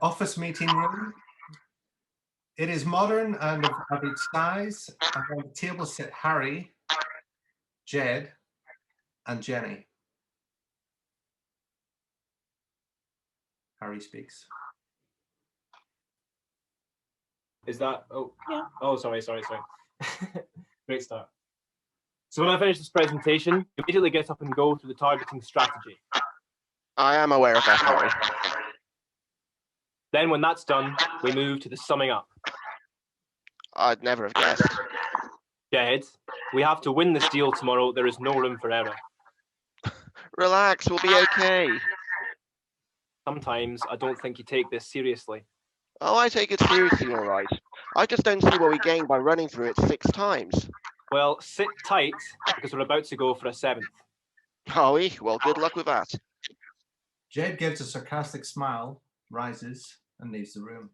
Office meeting room. It is modern and of average size. And on the table sit Harry, Jed, and Jenny. Harry speaks. Is that? Oh, Yeah. Oh, sorry. Great start. So when I finish this presentation, you immediately get up and go through the targeting strategy. I am aware of that, Harry. Then when that's done, we move to the summing up. I'd never have guessed. Jed, we have to win this deal tomorrow. There is no room for error. Relax, we'll be okay. Sometimes I don't think you take this seriously. Oh, I take it seriously, all right. I just don't see what we gain by running through it 6 times. Well, sit tight, because we're about to go for a 7th. Are we? Well, good luck with that. Jed gives a sarcastic smile, rises, and leaves the room.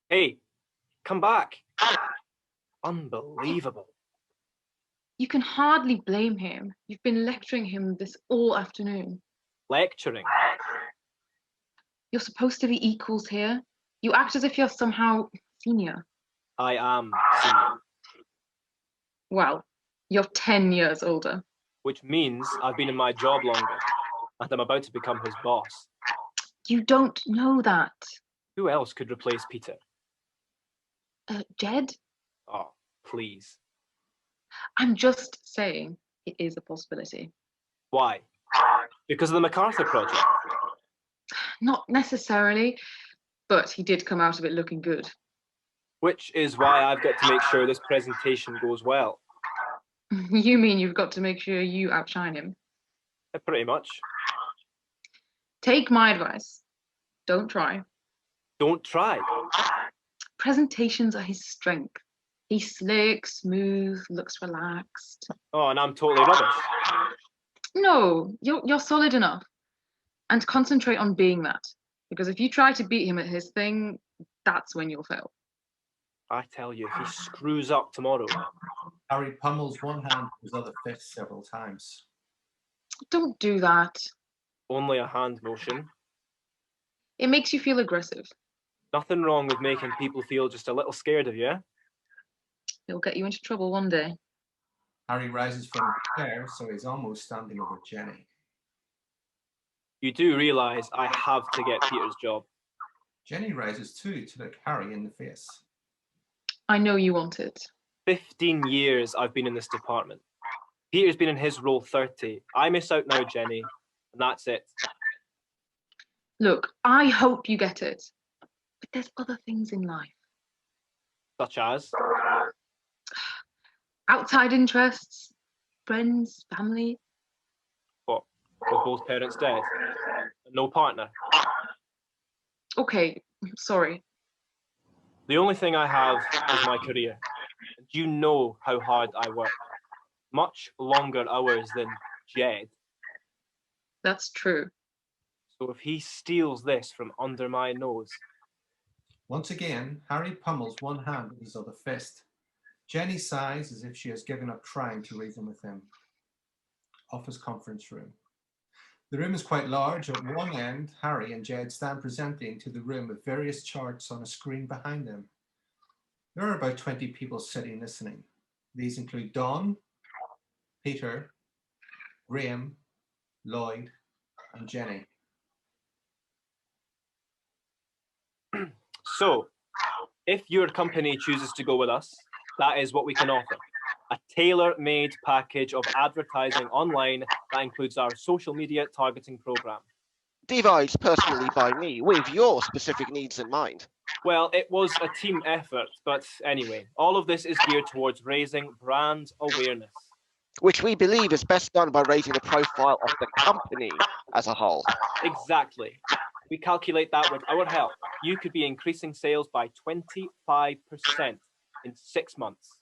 Hey, come back. Unbelievable. You can hardly blame him. You've been lecturing him this all afternoon. Lecturing. You're supposed to be equals here. You act as if you're somehow senior. I am senior. Well, you're 10 years older. Which means I've been in my job longer, and I'm about to become his boss. You don't know that. Who else could replace Peter? Jed? Oh, please. I'm just saying it is a possibility. Why? Because of the MacArthur project? Not necessarily, but he did come out of it looking good. Which is why I've got to make sure this presentation goes well. You mean you've got to make sure you outshine him? Pretty much. Take my advice. Don't try. Don't try. Presentations are his strength. He's slick, smooth, looks relaxed. Oh, and I'm totally rubbish. No, you're solid enough. And concentrate on being that. Because if you try to beat him at his thing, that's when you'll fail. I tell you, if he screws up tomorrow. Harry pummels one hand with his other fist several times. Don't do that. Only a hand motion. It makes you feel aggressive. Nothing wrong with making people feel just a little scared of you, eh? It'll get you into trouble one day. Harry rises from the chair, so he's almost standing over Jenny. You do realise I have to get Peter's job. Jenny rises too to look Harry in the face. I know you want it. 15 years I've been in this department. Peter's been in his role 30. I miss out now, Jenny, and that's it. Look, I hope you get it. But there's other things in life. Such as? Outside interests, friends, family. What? With both parents dead? And no partner? Okay, sorry. The only thing I have is my career. And you know how hard I work. Much longer hours than Jed. That's true. So if he steals this from under my nose. Once again, Harry pummels one hand with his other fist. Jenny sighs as if she has given up trying to reason with him. Office conference room. The room is quite large. At one end, Harry and Jed stand presenting to the room with various charts on a screen behind them. There are about 20 people sitting listening. These include Don, Peter, Graham, Lloyd, and Jenny. So, if your company chooses to go with us, that is what we can offer. A tailor-made package of advertising online that includes our social media targeting program. Devised personally by me, with your specific needs in mind. Well, it was a team effort, but anyway, all of this is geared towards raising brand awareness. Which we believe is best done by raising the profile of the company as a whole. Exactly. We calculate that with our help, you could be increasing sales by 25% in 6 months.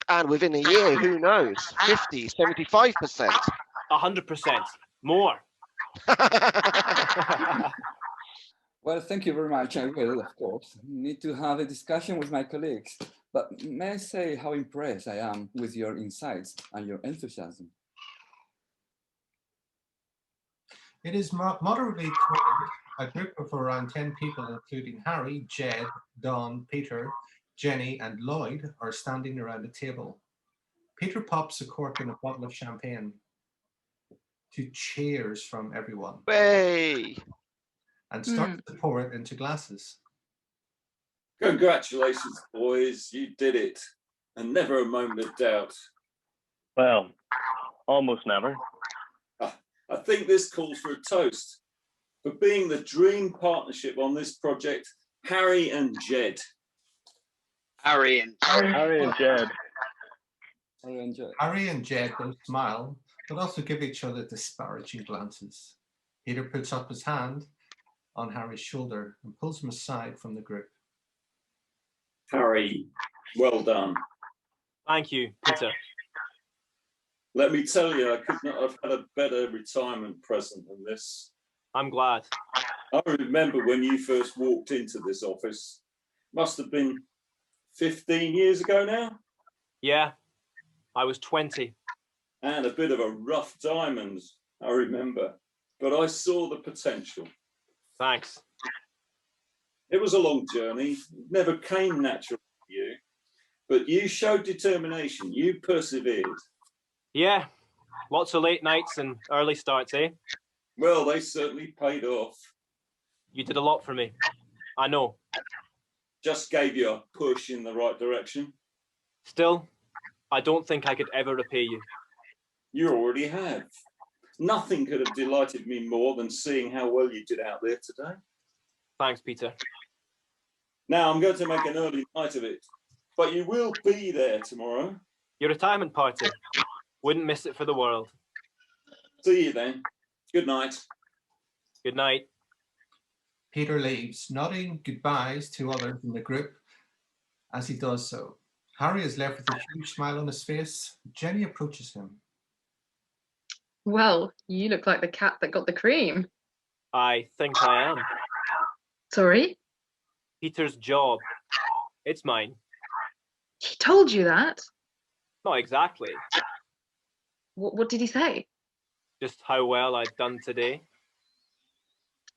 And within a year, who knows, 50, 75%. 100%. More. Well, thank you very much. I will, of course, need to have a discussion with my colleagues. But may I say how impressed I am with your insights and your enthusiasm? It is moderately cold A group of around 10 people, including Harry, Jed, Don, Peter, Jenny, and Lloyd, are standing around a table. Peter pops a cork in a bottle of champagne to cheers from everyone Way. and starts to pour it into glasses. Congratulations, boys. You did it. And never a moment of doubt. Well, almost never. I think this calls for a toast for being the dream partnership on this project, Harry and Jed. Harry and Jed. Harry and Jed. Harry and Jed both smile, but also give each other disparaging glances. Peter puts up his hand on Harry's shoulder and pulls him aside from the group. Harry, well done. Thank you, Peter. Let me tell you, I could not have had a better retirement present than this. I'm glad. I remember when you first walked into this office. Must have been 15 years ago now? Yeah, I was 20. And a bit of a rough diamond, I remember. But I saw the potential. Thanks. It was a long journey. It never came natural to you. But you showed determination. You persevered. Yeah, lots of late nights and early starts, eh? Well, they certainly paid off. You did a lot for me. I know. Just gave you a push in the right direction. Still, I don't think I could ever repay you. You already have. Nothing could have delighted me more than seeing how well you did out there today. Thanks, Peter. Now, I'm going to make an early night of it, but you will be there tomorrow. Your retirement party. Wouldn't miss it for the world. See you then. Good night. Good night. Peter leaves, nodding goodbyes to others in the group as he does so. Harry is left with a huge smile on his face. Jenny approaches him. Well, you look like the cat that got the cream. I think I am. Sorry? Peter's job. It's mine. He told you that? Not exactly. What did he say? Just how well I'd done today.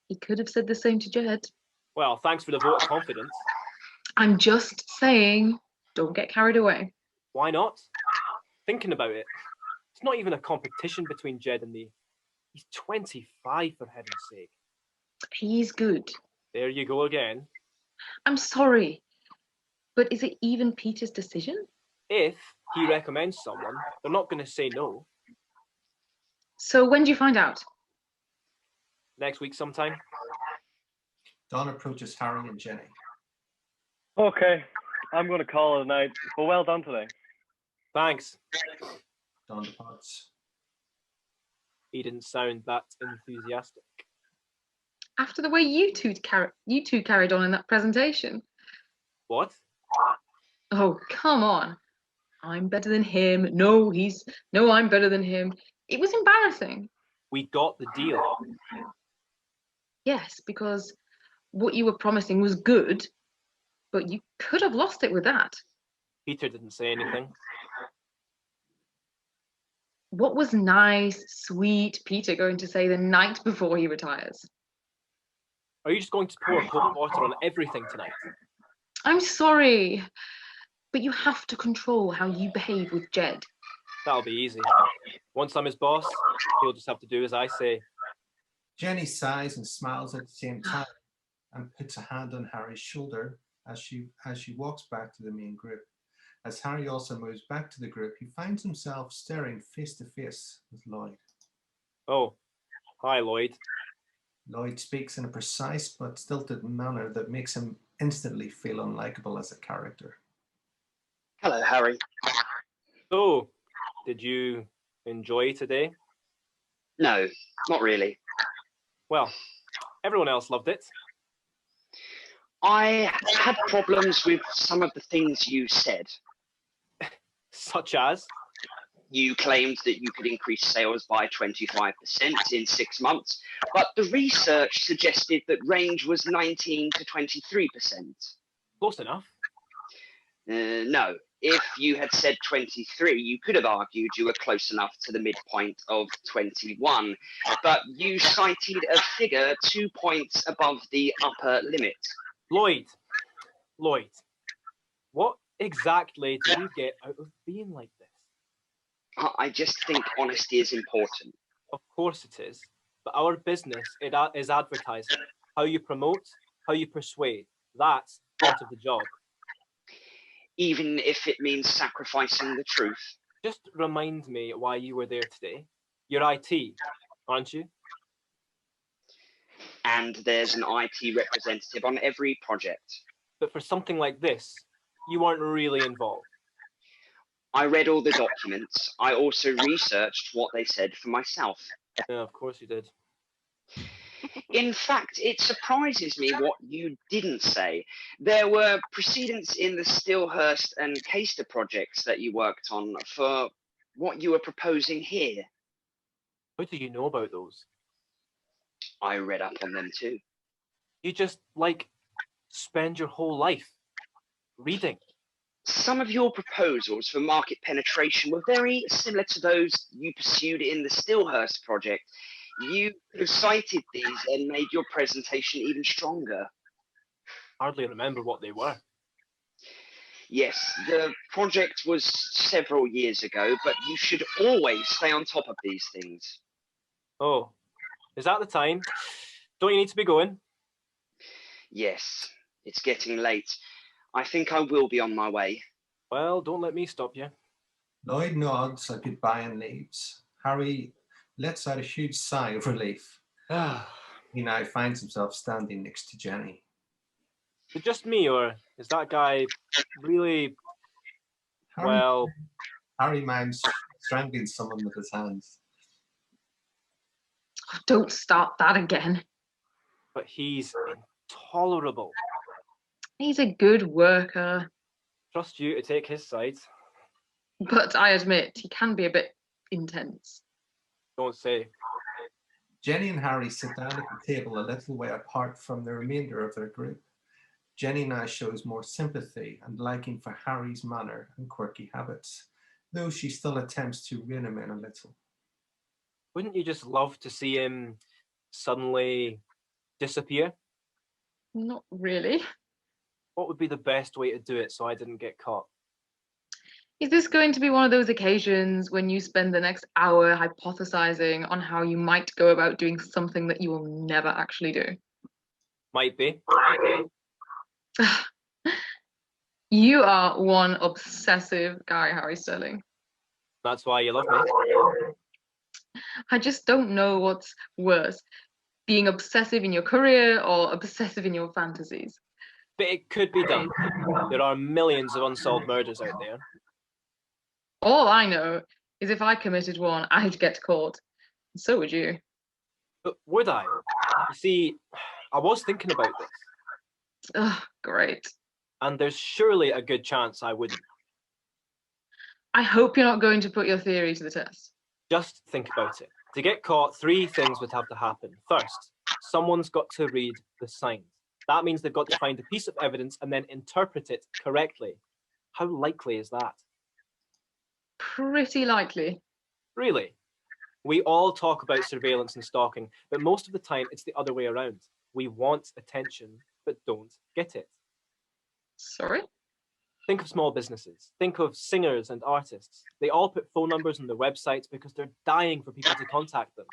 He could have said the same to Jed. Well, thanks for the vote of confidence. I'm just saying, don't get carried away. Why not? Thinking about it, it's not even a competition between Jed and me. He's 25, for heaven's sake. He's good. There you go again. I'm sorry, but is it even Peter's decision? If he recommends someone, they're not going to say no. So when do you find out? Next week sometime. Don approaches Harry and Jenny. Okay, I'm going to call it a night, but well done today. Thanks. Don departs. He didn't sound that enthusiastic. After the way you two carried on in that presentation. What? Oh, come on. I'm better than him. No, I'm better than him. It was embarrassing. We got the deal. Yes, because what you were promising was good, but you could have lost it with that. Peter didn't say anything. What was nice, sweet Peter going to say the night before he retires? Are you just going to pour cold water on everything tonight? I'm sorry, but you have to control how you behave with Jed. That'll be easy. Once I'm his boss, he'll just have to do as I say. Jenny sighs and smiles at the same time and puts a hand on Harry's shoulder as she walks back to the main group. As Harry also moves back to the group, he finds himself staring face to face with Lloyd. Oh, hi, Lloyd. Lloyd speaks in a precise but stilted manner that makes him instantly feel unlikable as a character. Hello, Harry. So, did you enjoy today? No, not really. Well, everyone else loved it. I had problems with some of the things you said. Such as? You claimed that you could increase sales by 25% in 6 months, but the research suggested that range was 19 to 23%. Close enough. No, If you had said 23, you could have argued you were close enough to the midpoint of 21, but you cited a figure 2 points above the upper limit. Lloyd, what exactly do you get out of being like this? I just think honesty is important. Of course it is, but our business is advertising. How you promote, how you persuade, that's part of the job. Even if it means sacrificing the truth. Just remind me why you were there today. You're IT, aren't you? And there's an IT representative on every project. But for something like this, you weren't really involved. I read all the documents. I also researched what they said for myself. Yeah, of course you did. In fact, it surprises me what you didn't say. There were precedents in the Stillhurst and Caister projects that you worked on for what you were proposing here. How do you know about those? I read up on them too. You just, spend your whole life reading. Some of your proposals for market penetration were very similar to those you pursued in the Stillhurst project. You could have cited these and made your presentation even stronger. Hardly remember what they were. Yes, the project was several years ago, but you should always stay on top of these things. Oh, is that the time? Don't you need to be going? Yes, it's getting late. I think I will be on my way. Well, don't let me stop you. Lloyd nods a goodbye and leaves. Harry lets out a huge sigh of relief. He now finds himself standing next to Jenny. Is it just me, or is that guy really, Harry mimes strangling someone with his hands. Don't start that again. But he's intolerable. He's a good worker. Trust you to take his side. But I admit, he can be a bit intense. Don't say. Jenny and Harry sit down at the table a little way apart from the remainder of their group. Jenny now shows more sympathy and liking for Harry's manner and quirky habits, though she still attempts to rein him in a little. Wouldn't you just love to see him suddenly disappear? Not really. What would be the best way to do it so I didn't get caught? Is this going to be one of those occasions when you spend the next hour hypothesizing on how you might go about doing something that you will never actually do? Might be. You are one obsessive guy, Harry Sterling. That's why you love me. I just don't know what's worse, being obsessive in your career or obsessive in your fantasies. But it could be done. There are millions of unsolved murders out there. All I know is if I committed one, I'd get caught. And so would you. But would I? You see, I was thinking about this. Ugh, great. And there's surely a good chance I wouldn't. I hope you're not going to put your theory to the test. Just think about it. To get caught, 3 things would have to happen. First, someone's got to read the signs. That means they've got to find a piece of evidence and then interpret it correctly. How likely is that? Pretty likely. Really? We all talk about surveillance and stalking, but most of the time it's the other way around. We want attention, but don't get it. Sorry? Think of small businesses. Think of singers and artists. They all put phone numbers on their websites because they're dying for people to contact them.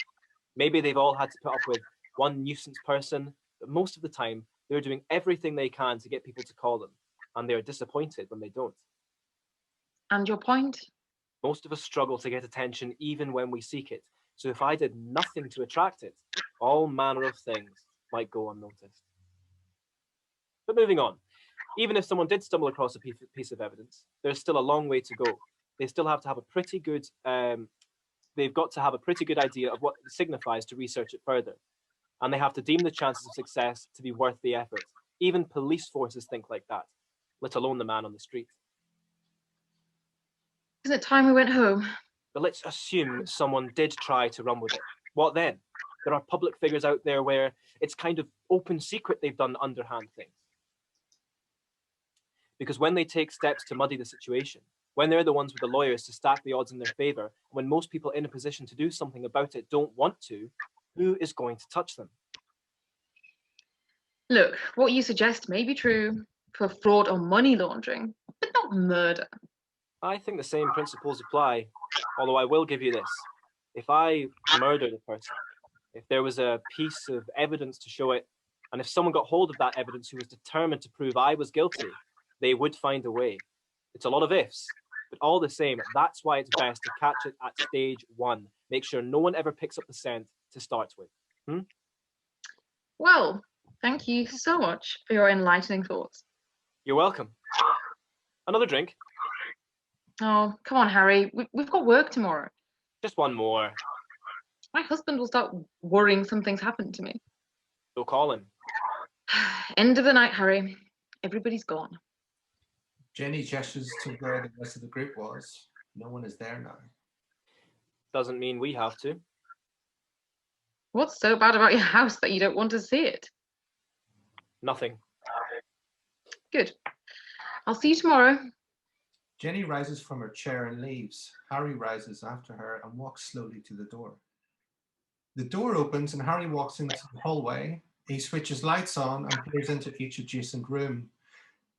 Maybe they've all had to put up with one nuisance person, but most of the time they're doing everything they can to get people to call them, and they're disappointed when they don't. And your point? Most of us struggle to get attention even when we seek it. So if I did nothing to attract it, all manner of things might go unnoticed. But moving on, even if someone did stumble across a piece of evidence, there's still a long way to go. They still have to have a pretty good, they've got to have a pretty good idea of what it signifies to research it further. And they have to deem the chances of success to be worth the effort. Even police forces think like that, let alone the man on the street. Isn't it time we went home? But let's assume someone did try to run with it. What then? There are public figures out there where it's kind of open secret they've done underhand things. because when they take steps to muddy the situation, when they're the ones with the lawyers to stack the odds in their favor, when most people in a position to do something about it don't want to, who is going to touch them? Look, what you suggest may be true for fraud or money laundering, but not murder. I think the same principles apply, although I will give you this. If I murdered a person, if there was a piece of evidence to show it, and if someone got hold of that evidence who was determined to prove I was guilty, they would find a way. It's a lot of ifs, but all the same, that's why it's best to catch it at stage 1. Make sure no one ever picks up the scent to start with. Well, thank you so much for your enlightening thoughts. You're welcome. Another drink? Oh, come on, Harry. We've got work tomorrow. Just one more. My husband will start worrying something's happened to me. So call him. End of the night, Harry. Everybody's gone. Jenny gestures to where the rest of the group was. No one is there now. Doesn't mean we have to. What's so bad about your house that you don't want to see it? Nothing. Good. I'll see you tomorrow. Jenny rises from her chair and leaves. Harry rises after her and walks slowly to the door. The door opens and Harry walks into the hallway. He switches lights on and peers into each adjacent room.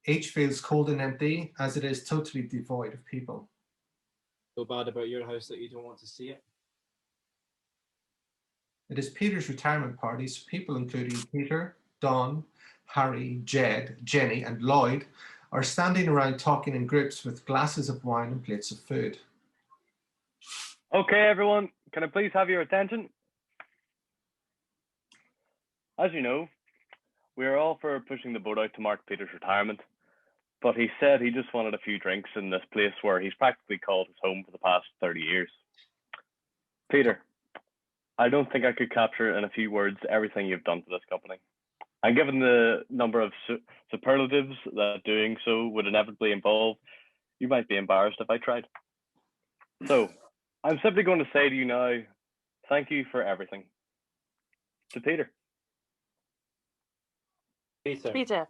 Each feels cold and empty, as it is totally devoid of people. So bad about your house that you don't want to see it? It is Peter's retirement party, so people including Peter, Don, Harry, Jed, Jenny, and Lloyd are standing around talking in groups with glasses of wine and plates of food. Okay, everyone, can I please have your attention? As you know, we are all for pushing the boat out to mark Peter's retirement, but he said he just wanted a few drinks in this place where he's practically called his home for the past 30 years. Peter, I don't think I could capture in a few words everything you've done for this company. And given the number of superlatives that doing so would inevitably involve, you might be embarrassed if I tried. So, I'm simply going to say to you now, thank you for everything. To Peter. Peter. Peter.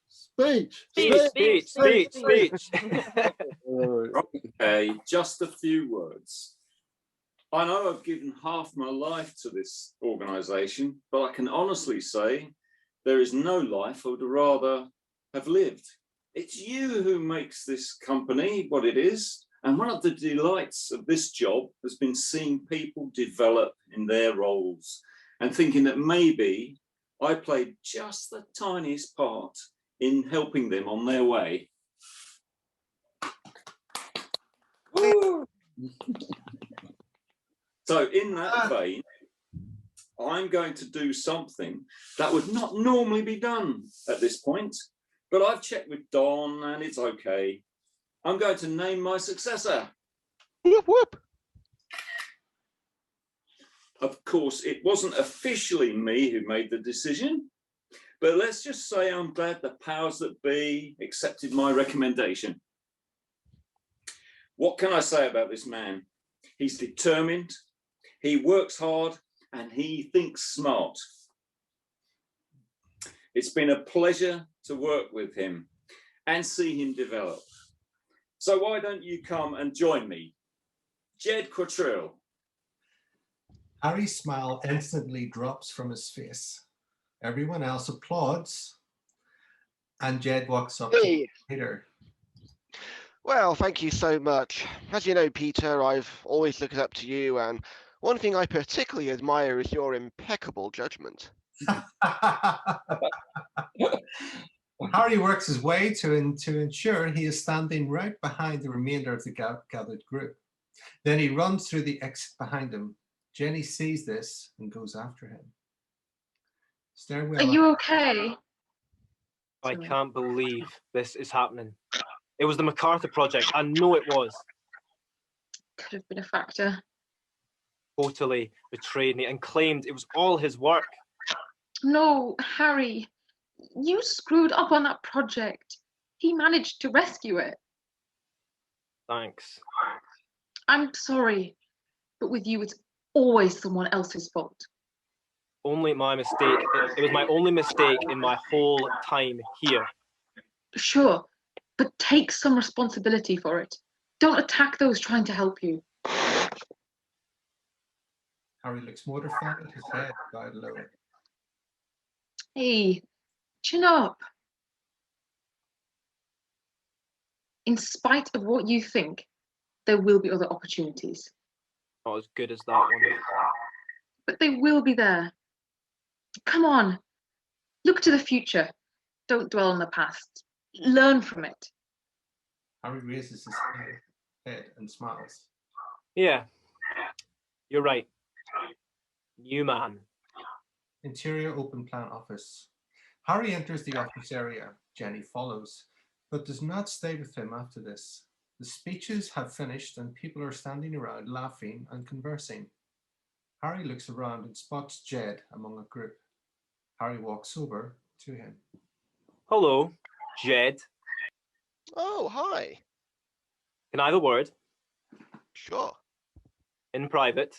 Speech. Speech. Okay, just a few words. I know I've given half my life to this organisation, but I can honestly say there is no life I would rather have lived. It's you who makes this company what it is, and one of the delights of this job has been seeing people develop in their roles and thinking that maybe I played just the tiniest part in helping them on their way. So in that vein, I'm going to do something that would not normally be done at this point, but I've checked with Don and it's okay. I'm going to name my successor. Whoop, whoop. Of course, it wasn't officially me who made the decision, but let's just say I'm glad the powers that be accepted my recommendation. What can I say about this man? He's determined, he works hard, and he thinks smart. It's been a pleasure to work with him and see him develop. So why don't you come and join me? Jed Quattrell. Harry's smile instantly drops from his face. Everyone else applauds, and Jed walks up to Peter. Well, thank you so much. As you know, Peter, I've always looked up to you, and one thing I particularly admire is your impeccable judgment. Harry works his way to ensure he is standing right behind the remainder of the gathered group. Then he runs through the exit behind him. Jenny sees this and goes after him. Stairwell. Are you okay? I can't believe this is happening. It was the MacArthur Project. I know it was. Could have been a factor. Totally betrayed me and claimed it was all his work. No, Harry, you screwed up on that project. He managed to rescue it. Thanks. I'm sorry, but with you, it's always someone else's fault. only my mistake. It was my only mistake in my whole time here. Sure, but take some responsibility for it. Don't attack those trying to help you. Harry looks mortified, his head bowed low. Hey, chin up. In spite of what you think, there will be other opportunities. Not as good as that one. But they will be there. Come on, look to the future. Don't dwell on the past. Learn from it. Harry raises his head and smiles. Yeah, you're right. New man. Interior open plan office. Harry enters the office area. Jenny follows, but does not stay with him after this. The speeches have finished and people are standing around laughing and conversing. Harry looks around and spots Jed among a group. Harry walks over to him. Hello, Jed. Oh, hi. Can I have a word? Sure. In private.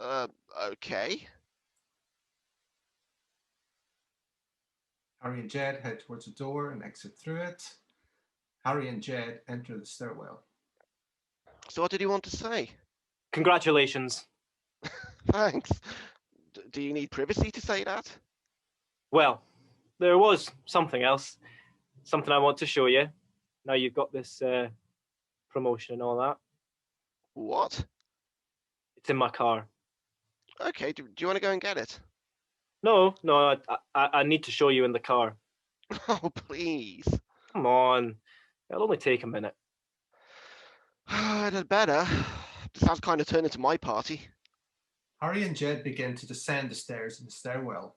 Okay. Harry and Jed head towards the door and exit through it. Harry and Jed enter the stairwell. So what did you want to say? Congratulations. Thanks. Do you need privacy to say that? Well, there was something else. Something I want to show you. Now you've got this promotion and all that. What? It's in my car. Okay, do you want to go and get it? No, I need to show you in the car. Oh, please. Come on. It'll only take a minute. I'd had better. This has kind of turned into my party. Harry and Jed begin to descend the stairs in the stairwell.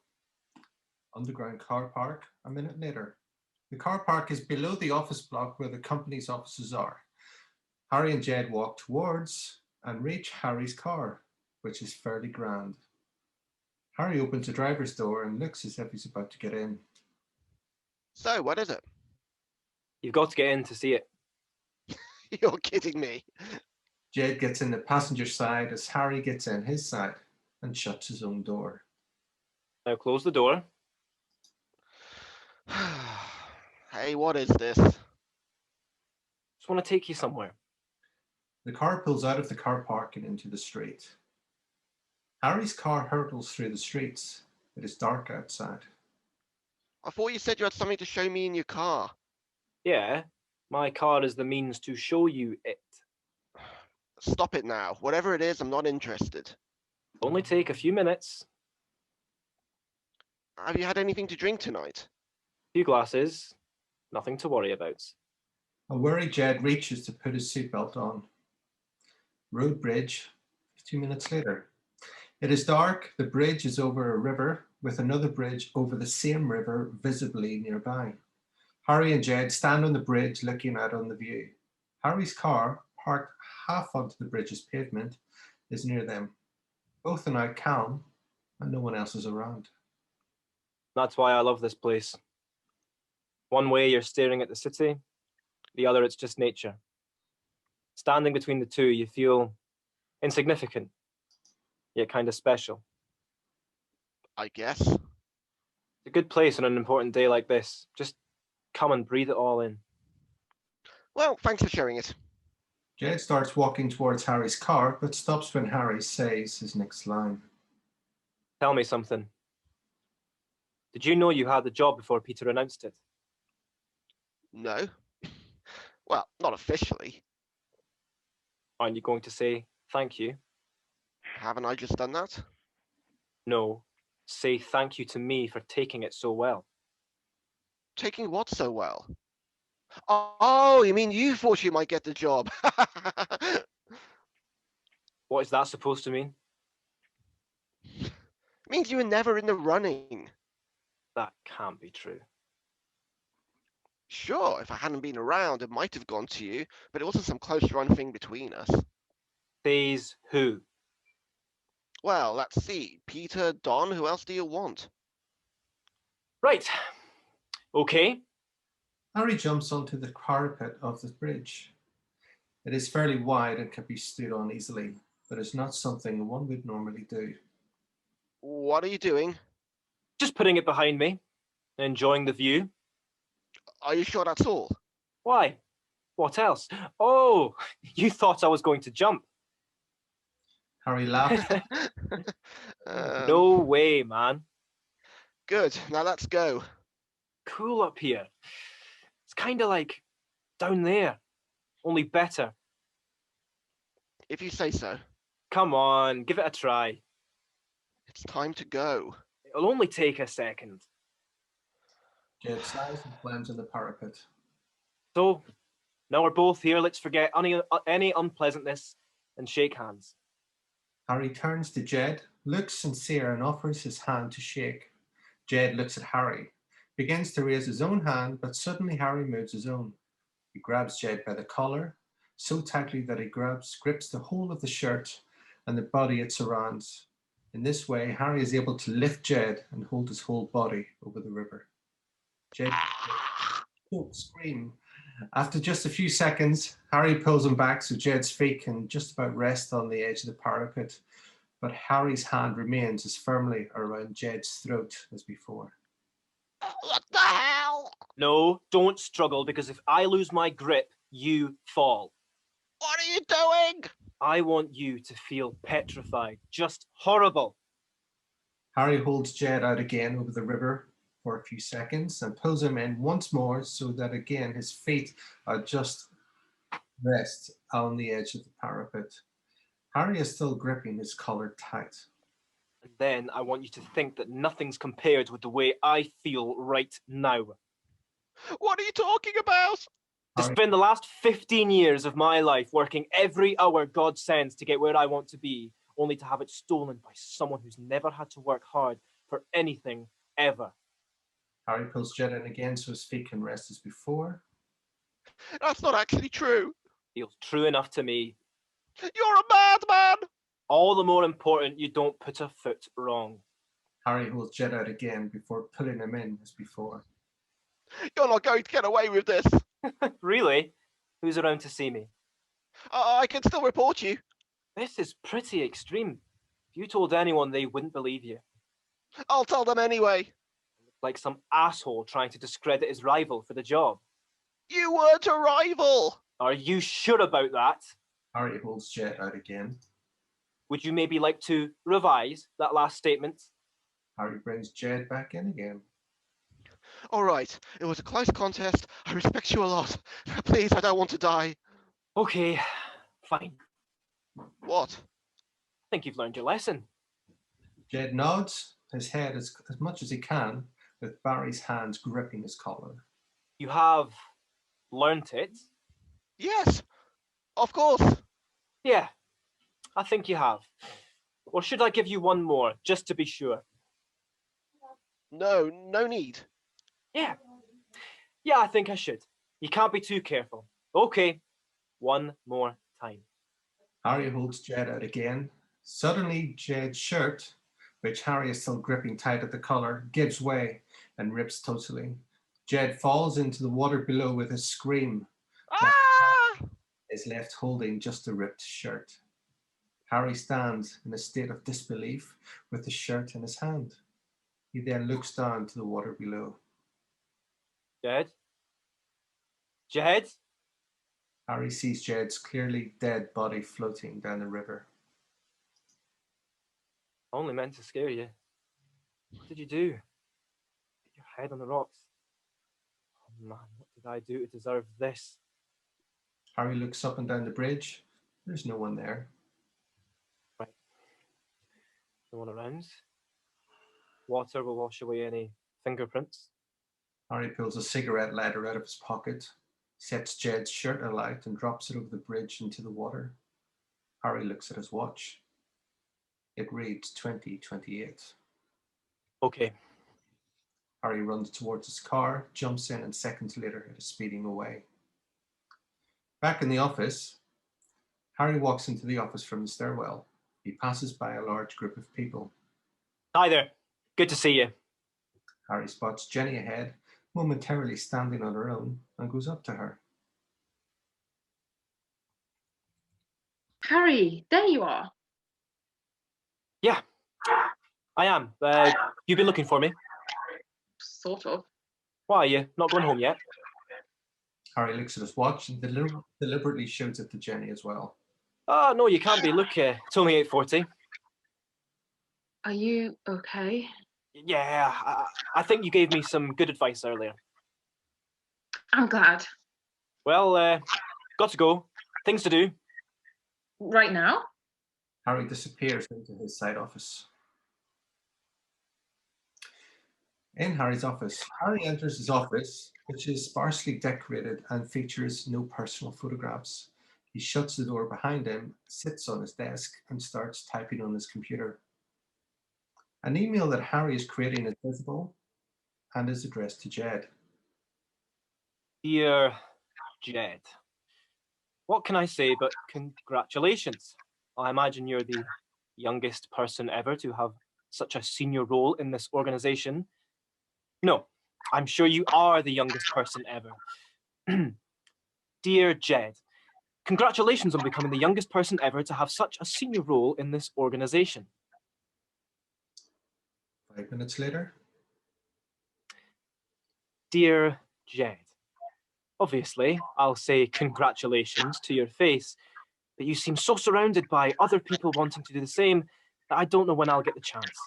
Underground car park, a minute later. The car park is below the office block where the company's offices are. Harry and Jed walk towards and reach Harry's car, which is fairly grand. Harry opens the driver's door and looks as if he's about to get in. So, what is it? You've got to get in to see it. You're kidding me. Jed gets in the passenger side as Harry gets in his side and shuts his own door. Now close the door. Hey, what is this? Just want to take you somewhere. The car pulls out of the car park and into the street. Harry's car hurtles through the streets. It is dark outside. I thought you said you had something to show me in your car. Yeah, my car is the means to show you it. Stop it now. Whatever it is, I'm not interested. Only take a few minutes. Have you had anything to drink tonight? Few glasses. Nothing to worry about. A worried Jed reaches to put his seatbelt on. Road bridge, 2 minutes later. It is dark. The bridge is over a river with another bridge over the same river visibly nearby. Harry and Jed stand on the bridge looking out on the view. Harry's car, parked half onto the bridge's pavement, is near them. Both are now calm and no one else is around. That's why I love this place. One way you're staring at the city, the other it's just nature. Standing between the two, you feel insignificant, yet kind of special. I guess. It's a good place on an important day like this. Just come and breathe it all in. Well, thanks for sharing it. Jed starts walking towards Harry's car, but stops when Harry says his next line. Tell me something. Did you know you had the job before Peter announced it? No. Well, not officially. Aren't you going to say thank you? Haven't I just done that? No. Say thank you to me for taking it so well. Taking what so well? Oh, you mean you thought you might get the job? What is that supposed to mean? It means you were never in the running. That can't be true. Sure, if I hadn't been around, it might have gone to you, but it wasn't some close run thing between us. Says who? Well, let's see. Peter, Don, who else do you want? Right. Okay. Harry jumps onto the parapet of the bridge. It is fairly wide and can be stood on easily, but it's not something one would normally do. What are you doing? Just putting it behind me, enjoying the view. Are you sure that's all? Why? What else? Oh, you thought I was going to jump. Harry laughed. No way, man. Good. Now let's go. Cool up here. It's kind of like down there, only better. If you say so. Come on, give it a try. It's time to go. It'll only take a second. Jed sighs and climbs on the parapet. So, now we're both here. Let's forget any unpleasantness and shake hands. Harry turns to Jed, looks sincere and offers his hand to shake. Jed looks at Harry, begins to raise his own hand, but suddenly Harry moves his own. He grabs Jed by the collar, so tightly that he grips the whole of the shirt and the body it surrounds. In this way, Harry is able to lift Jed and hold his whole body over the river. Jed scream. After just a few seconds, Harry pulls him back so Jed's feet can just about rest on the edge of the parapet, but Harry's hand remains as firmly around Jed's throat as before. What the hell? No, don't struggle, because if I lose my grip, you fall. What are you doing? I want you to feel petrified, just horrible. Harry holds Jed out again over the river for a few seconds and pulls him in once more so that again his feet are just rest on the edge of the parapet. Harry is still gripping his collar tight. And then I want you to think that nothing's compared with the way I feel right now. What are you talking about? To spend the last 15 years of my life working every hour God sends to get where I want to be, only to have it stolen by someone who's never had to work hard for anything ever. Harry pulls Jed in again so his feet can rest as before. That's not actually true. Feels true enough to me. You're a madman! All the more important you don't put a foot wrong. Harry holds Jed out again before pulling him in as before. You're not going to get away with this. Really? Who's around to see me? I can still report you. This is pretty extreme. If you told anyone, they wouldn't believe you. I'll tell them anyway. Like some asshole trying to discredit his rival for the job. You weren't a rival. Are you sure about that? Harry holds Jed out again. Would you maybe like to revise that last statement? Harry brings Jed back in again. All right, it was a close contest. I respect you a lot. Please, I don't want to die. Okay, fine. What? I think you've learned your lesson. Jed nods his head as much as he can, with Barry's hands gripping his collar. You have learnt it? Yes, of course. Yeah, I think you have. Or should I give you one more, just to be sure? No, no need. Yeah, I think I should. You can't be too careful. Okay, one more time. Harry holds Jed out again. Suddenly, Jed's shirt, which Harry is still gripping tight at the collar, gives way and rips totally. Jed falls into the water below with a scream. Ah! Is left holding just a ripped shirt. Harry stands in a state of disbelief with the shirt in his hand. He then looks down to the water below. Jed? Jed? Harry sees Jed's clearly dead body floating down the river. I only meant to scare you. What did you do? Hit your head on the rocks. Oh man, what did I do to deserve this? Harry looks up and down the bridge. There's no one there. Right. No one around. Water will wash away any fingerprints. Harry pulls a cigarette lighter out of his pocket, sets Jed's shirt alight and drops it over the bridge into the water. Harry looks at his watch. It reads 20:28. Okay. Harry runs towards his car, jumps in, and seconds later it is speeding away. Back in the office, Harry walks into the office from the stairwell. He passes by a large group of people. Hi there. Good to see you. Harry spots Jenny ahead, momentarily standing on her own, and goes up to her. Harry, there you are. Yeah. I am. You've been looking for me. Sort of. Why are you not going home yet? Harry looks at his watch and deliberately shouts it to Jenny as well. Oh, no, you can't be. Look, it's only 8:40. Are you okay? Yeah, I think you gave me some good advice earlier. I'm glad. Well, got to go. Things to do. Right now? Harry disappears into his side office. In Harry's office, Harry enters his office, which is sparsely decorated and features no personal photographs. He shuts the door behind him, sits on his desk, and starts typing on his computer. An email that Harry is creating is visible and is addressed to Jed. Dear Jed, what can I say but congratulations? I imagine you're the youngest person ever to have such a senior role in this organization. No, I'm sure you are the youngest person ever. Dear Jed, congratulations on becoming the youngest person ever to have such a senior role in this organization. 5 minutes later. Dear Jed, obviously, I'll say congratulations to your face, but you seem so surrounded by other people wanting to do the same that I don't know when I'll get the chance.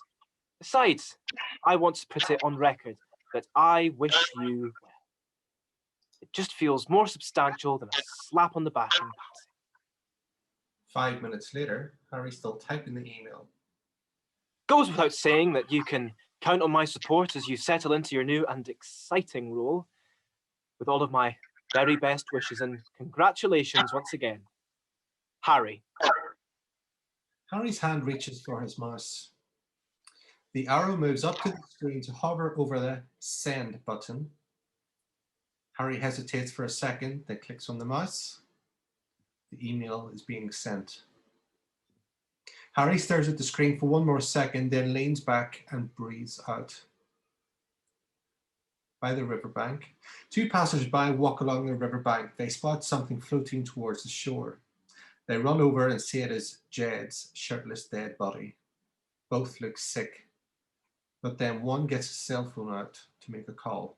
Besides, I want to put it on record that I wish you well. It just feels more substantial than a slap on the back in passing. 5 minutes later, Harry's still typing the email. Goes without saying that you can count on my support as you settle into your new and exciting role. With all of my very best wishes and congratulations once again, Harry. Harry's hand reaches for his mouse. The arrow moves up to the screen to hover over the send button. Harry hesitates for a second, then clicks on the mouse. The email is being sent. Harry stares at the screen for one more second, then leans back and breathes out. By the riverbank, two passers-by walk along the riverbank. They spot something floating towards the shore. They run over and see it is Jed's shirtless dead body. Both look sick, but then one gets his cell phone out to make a call.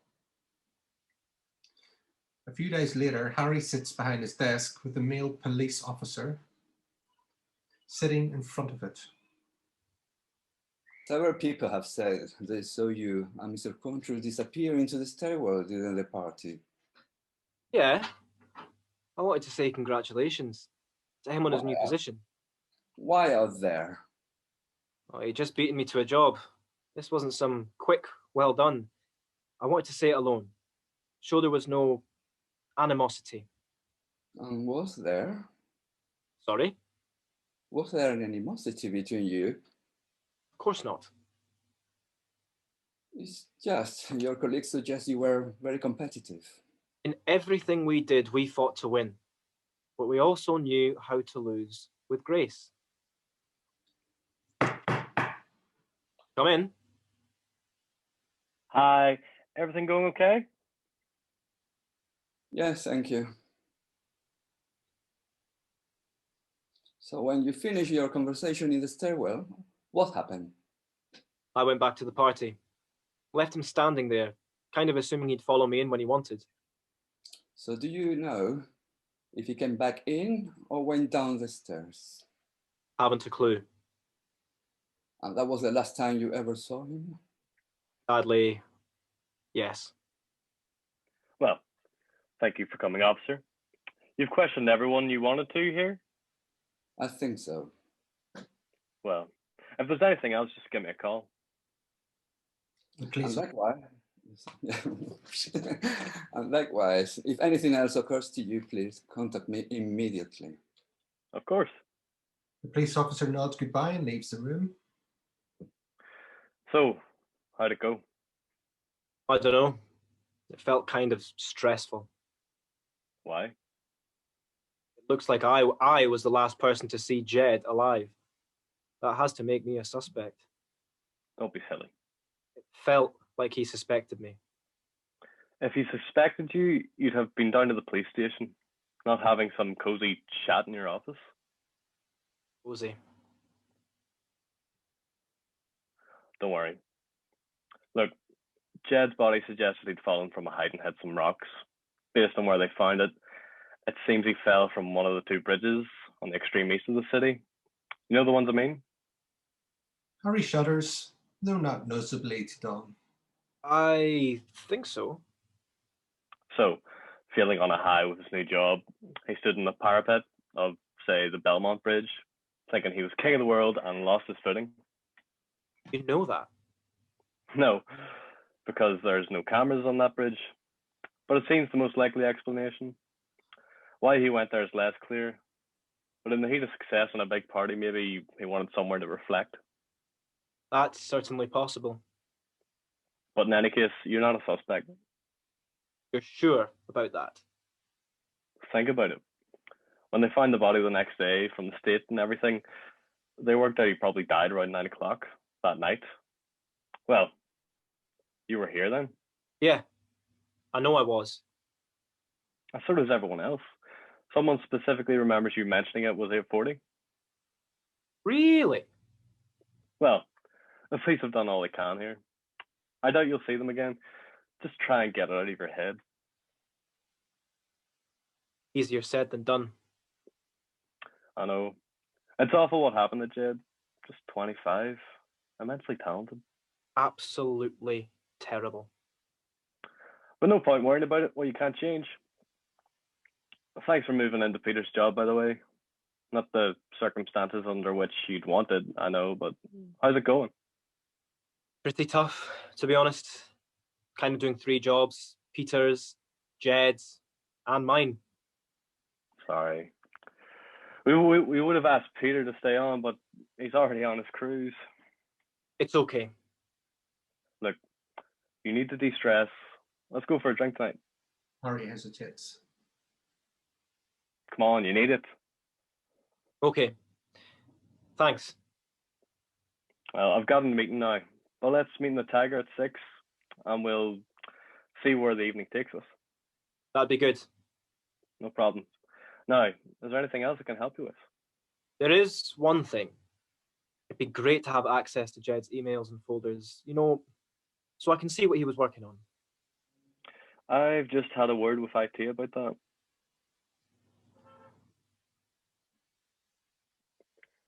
A few days later, Harry sits behind his desk with a male police officer sitting in front of it. Several people have said they saw you and Mr. Contreau disappear into the stairwell during the party. Yeah, I wanted to say congratulations to him on his new position. Why out there? Oh, he just beaten me to a job. This wasn't some quick, well done. I wanted to say it alone. Show there was no animosity. And was there? Sorry? Was there an animosity between you? Of course not. It's just your colleagues suggest you were very competitive. In everything we did, we fought to win. But we also knew how to lose with grace. Come in. Hi, everything going okay? Yes, thank you. So when you finished your conversation in the stairwell, what happened? I went back to the party. Left him standing there, kind of assuming he'd follow me in when he wanted. So do you know if he came back in or went down the stairs? Haven't a clue. And that was the last time you ever saw him? Sadly, yes. Well, thank you for coming, officer. You've questioned everyone you wanted to here? I think so. Well, if there's anything else, just give me a call. And likewise, and likewise, if anything else occurs to you, please contact me immediately. Of course. The police officer nods goodbye and leaves the room. So, how'd it go? I don't know. It felt kind of stressful. Why? It looks like I was the last person to see Jed alive. That has to make me a suspect. Don't be silly. It felt like he suspected me. If he suspected you, you'd have been down to the police station, not having some cozy chat in your office. Cozy. don't worry. Look, Jed's body suggested he'd fallen from a height and hit some rocks. Based on where they found it, it seems he fell from one of the two bridges on the extreme east of the city. You know the ones I mean? Harry shudders, though not noticeably to Don. I think so. So, feeling on a high with his new job, he stood on the parapet of, say, the Belmont Bridge, thinking he was king of the world and lost his footing. You know that. No, because there's no cameras on that bridge. But it seems the most likely explanation. Why he went there is less clear. But in the heat of success and a big party, maybe he wanted somewhere to reflect. That's certainly possible. But in any case, you're not a suspect. You're sure about that? Think about it. When they found the body the next day from the state and everything, they worked out he probably died around 9 o'clock that night. Well, you were here then? Yeah, I know I was. So does everyone else. Someone specifically remembers you mentioning it was 8:40. Really? Well, the police have done all they can here. I doubt you'll see them again. Just try and get it out of your head. Easier said than done. I know. It's awful what happened to Jed. Just 25. Immensely talented. Absolutely terrible. But no point worrying about it. Well, you can't change. Thanks for moving into Peter's job, by the way. Not the circumstances under which you'd wanted, I know, but how's it going? Pretty tough, to be honest. Kind of doing 3 jobs. Peter's, Jed's, and mine. Sorry. We would have asked Peter to stay on, but he's already on his cruise. It's okay. Look, you need to de-stress. Let's go for a drink tonight. Harry hesitates. Come on, you need it. Okay. Thanks. Well, I've got a meeting now, but let's meet in the Tiger at 6, and we'll see where the evening takes us. That'd be good. No problem. Now, is there anything else I can help you with? There is one thing. It'd be great to have access to Jed's emails and folders, you know, so I can see what he was working on. I've just had a word with IT about that.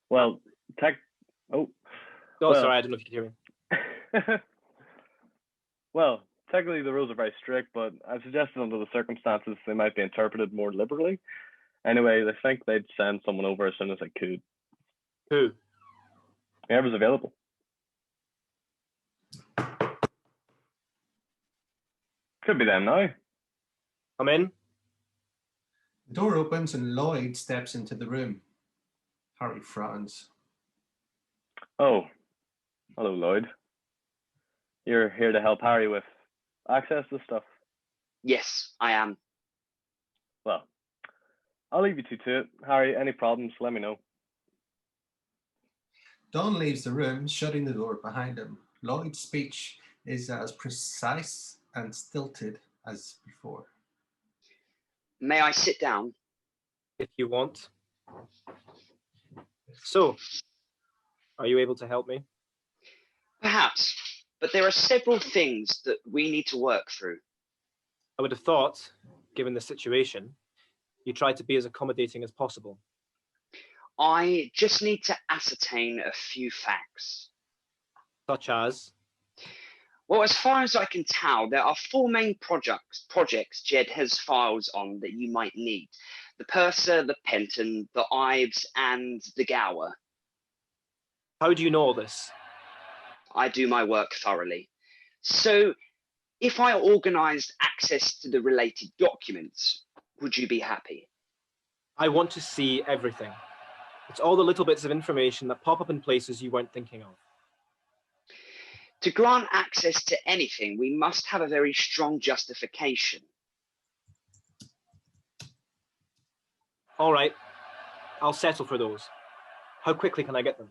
Well, Oh, well- sorry, I don't know if you could hear me. Well, technically the rules are very strict, but I've suggested under the circumstances they might be interpreted more liberally. Anyway, they think they'd send someone over as soon as they could. Who? Whoever's available. Could be them now. I'm in. The door opens and Lloyd steps into the room. Harry frowns. Oh, hello, Lloyd. You're here to help Harry with access to stuff. Yes, I am. Well, I'll leave you two to it. Harry, any problems, let me know. Don leaves the room, shutting the door behind him. Lloyd's speech is as precise and stilted as before. May I sit down? If you want. So, are you able to help me? Perhaps, but there are several things that we need to work through. I would have thought, given the situation, you tried to be as accommodating as possible. I just need to ascertain a few facts. Such as? Well, as far as I can tell, there are 4 main projects Jed has files on that you might need. The Purser, the Penton, the Ives, and the Gower. How do you know all this? I do my work thoroughly. So, if I organised access to the related documents, would you be happy? I want to see everything. It's all the little bits of information that pop up in places you weren't thinking of. To grant access to anything, we must have a very strong justification. All right, I'll settle for those. How quickly can I get them?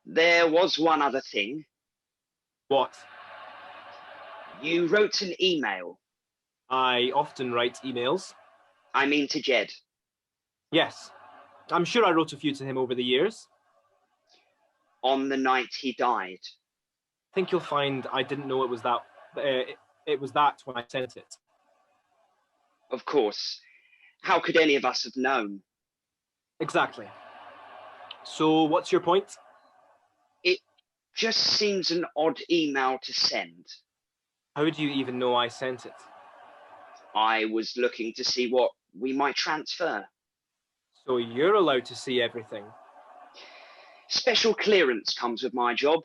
There was one other thing. What? You wrote an email. I often write emails. I mean to Jed. Yes, I'm sure I wrote a few to him over the years. on the night he died. I think you'll find I didn't know it was that. It was that when I sent it. Of course. How could any of us have known? Exactly. So what's your point? It just seems an odd email to send. How do you even know I sent it? I was looking to see what we might transfer. So you're allowed to see everything. Special clearance comes with my job.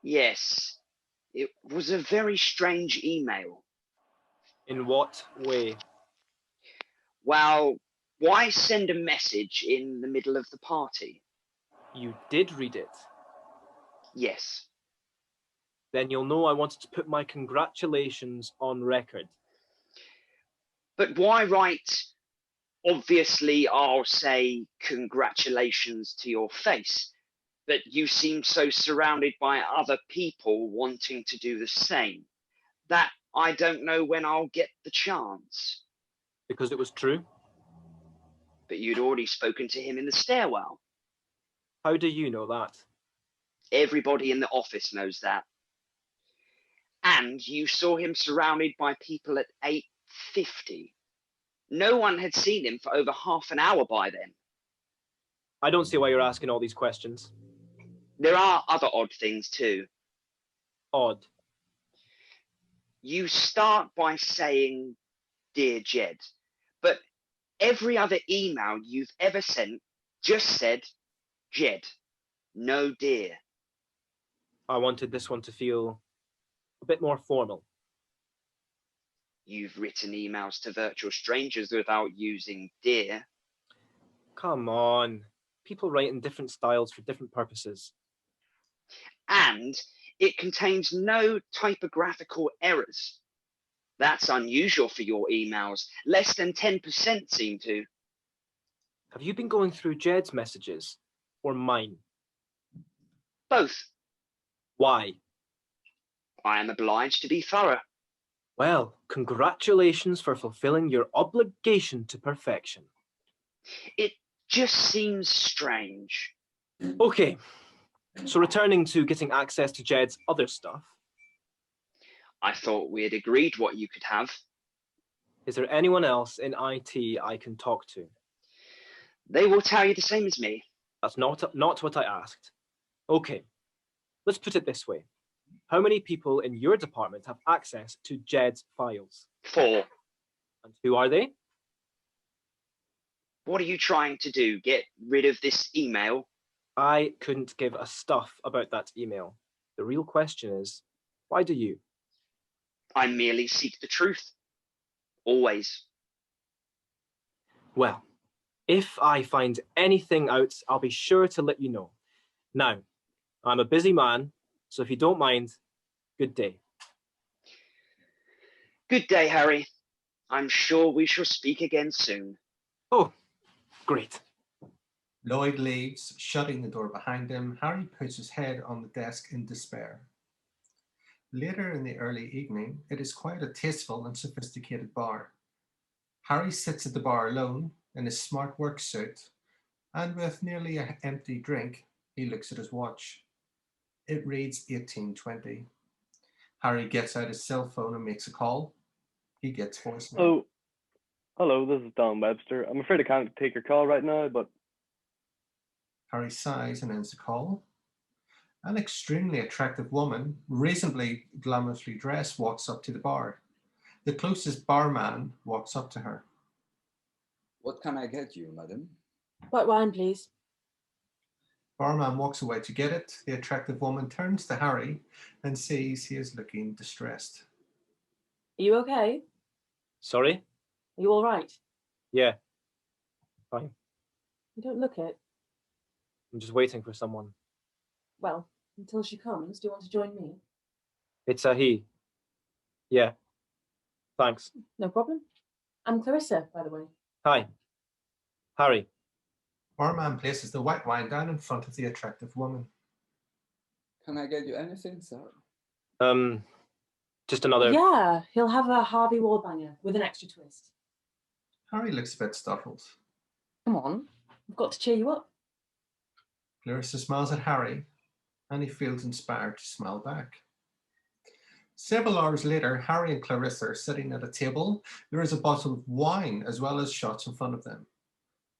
Yes, it was a very strange email. In what way? Well, why send a message in the middle of the party? You did read it. Yes. Then you'll know I wanted to put my congratulations on record. But why write, obviously I'll say congratulations to your face, but you seem so surrounded by other people wanting to do the same, that I don't know when I'll get the chance. Because it was true? But you'd already spoken to him in the stairwell. How do you know that? Everybody in the office knows that. And you saw him surrounded by people at 8:50. No one had seen him for over half an hour by then. I don't see why you're asking all these questions. There are other odd things too. Odd. You start by saying, "Dear Jed," but every other email you've ever sent just said, "Jed," no "dear." I wanted this one to feel a bit more formal. You've written emails to virtual strangers without using "dear." Come on. People write in different styles for different purposes. And it contains no typographical errors. That's unusual for your emails. Less than 10% seem to. Have you been going through Jed's messages or mine? Both. Why? I am obliged to be thorough. Well, congratulations for fulfilling your obligation to perfection. It just seems strange. Okay, so returning to getting access to Jed's other stuff. I thought we had agreed what you could have. Is there anyone else in IT I can talk to? They will tell you the same as me. That's not what I asked. Okay, let's put it this way. How many people in your department have access to Jed's files? 4. And who are they? What are you trying to do? Get rid of this email? I couldn't give a stuff about that email. The real question is, why do you? I merely seek the truth. Always. Well, if I find anything out, I'll be sure to let you know. Now, I'm a busy man, so if you don't mind, good day. Good day, Harry. I'm sure we shall speak again soon. Oh, great. Lloyd leaves, shutting the door behind him. Harry puts his head on the desk in despair. Later in the early evening, it is quite a tasteful and sophisticated bar. Harry sits at the bar alone in his smart work suit, and with nearly an empty drink, he looks at his watch. It reads 18:20. Harry gets out his cell phone and makes a call. He gets voicemail. Oh, hello, this is Don Webster. I'm afraid I can't take your call right now, but... Harry sighs and ends the call. An extremely attractive woman, reasonably glamorously dressed, walks up to the bar. The closest barman walks up to her. What can I get you, madam? White wine, please. Barman walks away to get it. The attractive woman turns to Harry and sees he is looking distressed. Are you okay? Sorry? Are you all right? Yeah, fine. You don't look it. I'm just waiting for someone. Well, until she comes, do you want to join me? It's a he. Yeah, thanks. No problem. I'm Clarissa, by the way. Hi, Harry. Barman places the white wine down in front of the attractive woman. Can I get you anything, sir? Just another... Yeah, he'll have a Harvey Wallbanger with an extra twist. Harry looks a bit startled. Come on, I've got to cheer you up. Clarissa smiles at Harry, and he feels inspired to smile back. Several hours later, Harry and Clarissa are sitting at a table. There is a bottle of wine as well as shots in front of them.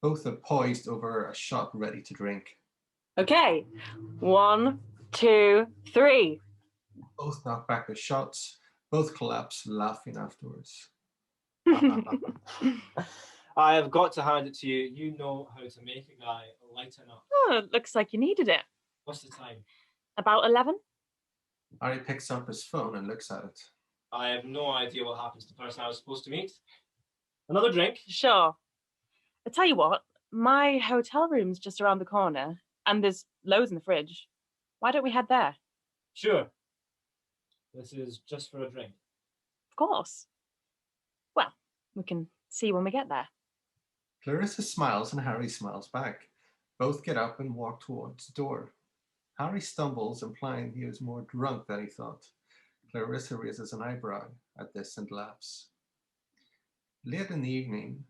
Both are poised over a shot ready to drink. Okay, 1, 2, 3. Both knock back their shots. Both collapse, laughing afterwards. I have got to hand it to you. You know how to make a guy lighten up. Oh, looks like you needed it. What's the time? About 11? Harry picks up his phone and looks at it. I have no idea what happens to the person I was supposed to meet. Another drink? Sure. I tell you what, my hotel room's just around the corner, and there's loads in the fridge. Why don't we head there? Sure. This is just for a drink. Of course. Well, we can see when we get there. Clarissa smiles and Harry smiles back. Both get up and walk towards the door. Harry stumbles, implying he was more drunk than he thought. Clarissa raises an eyebrow at this and laughs. Late in the evening,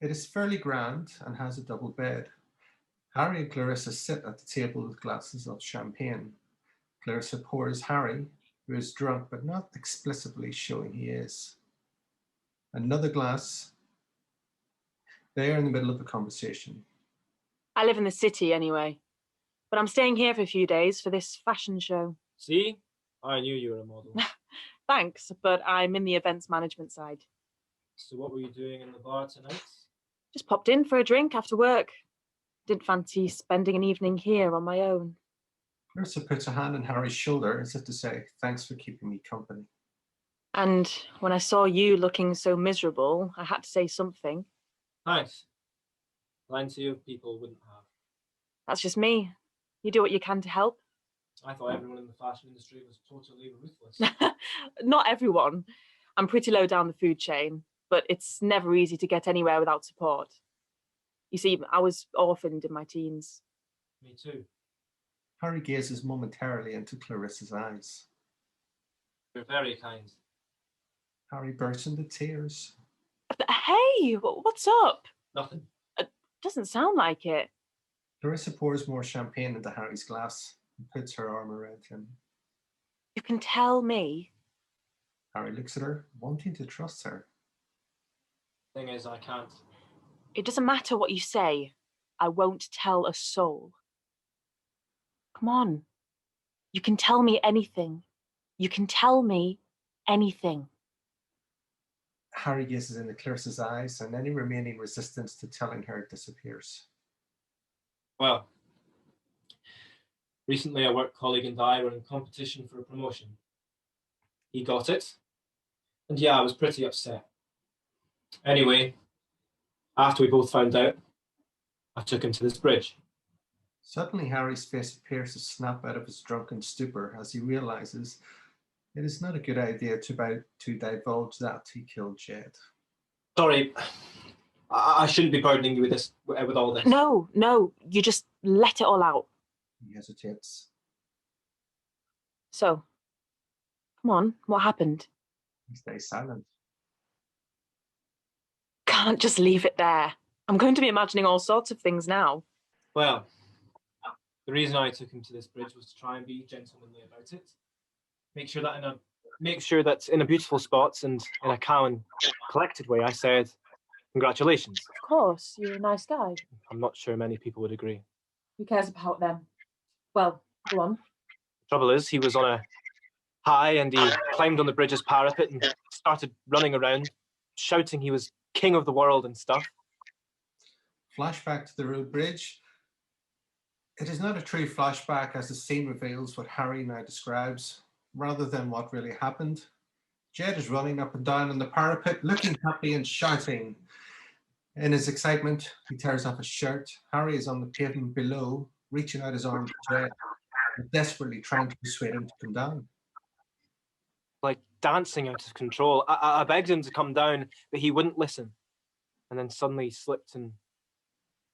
it is fairly grand and has a double bed. Harry and Clarissa sit at the table with glasses of champagne. Clarissa pours Harry, who is drunk but not explicitly showing he is, another glass. They are in the middle of a conversation. I live in the city anyway, but I'm staying here for a few days for this fashion show. See? I knew you were a model. Thanks, but I'm in the events management side. So what were you doing in the bar tonight? Just popped in for a drink after work. Didn't fancy spending an evening here on my own. Clarissa puts a hand on Harry's shoulder as if to say, thanks for keeping me company. And when I saw you looking so miserable, I had to say something. Thanks. Plenty of people wouldn't have. That's just me. You do what you can to help. I thought everyone in the fashion industry was totally ruthless. Not everyone. I'm pretty low down the food chain, but it's never easy to get anywhere without support. You see, I was orphaned in my teens. Me too. Harry gazes momentarily into Clarissa's eyes. You're very kind. Harry bursts into tears. Hey, what's up? Nothing. Doesn't sound like it. Clarissa pours more champagne into Harry's glass and puts her arm around him. You can tell me. Harry looks at her, wanting to trust her. Thing is, I can't. It doesn't matter what you say. I won't tell a soul. Come on. You can tell me anything. You can tell me anything. Harry gazes into Clarissa's eyes, and any remaining resistance to telling her disappears. Well, recently a work colleague and I were in competition for a promotion. He got it, and yeah, I was pretty upset. Anyway, after we both found out, I took him to this bridge. Suddenly, Harry's face appears to snap out of his drunken stupor as he realizes it is not a good idea to divulge that he killed Jed. Sorry, I shouldn't be burdening you with all this. No, you just let it all out. He hesitates. So, come on, what happened? He stays silent. Can't just leave it there. I'm going to be imagining all sorts of things now. Well, the reason I took him to this bridge was to try and be gentlemanly about it. Make sure that in a beautiful spot and in a calm and collected way, I said, congratulations. Of course, you're a nice guy. I'm not sure many people would agree. Who cares about them? Well, go on. The trouble is, he was on a high and he climbed on the bridge's parapet and started running around, shouting he was king of the world and stuff. Flashback to the road bridge. It is not a true flashback as the scene reveals what Harry now describes, rather than what really happened. Jed is running up and down on the parapet, looking happy and shouting. In his excitement, he tears off his shirt. Harry is on the pavement below, reaching out his arm to Jed, and desperately trying to persuade him to come down. Like dancing out of control. I begged him to come down, but he wouldn't listen. And then suddenly slipped and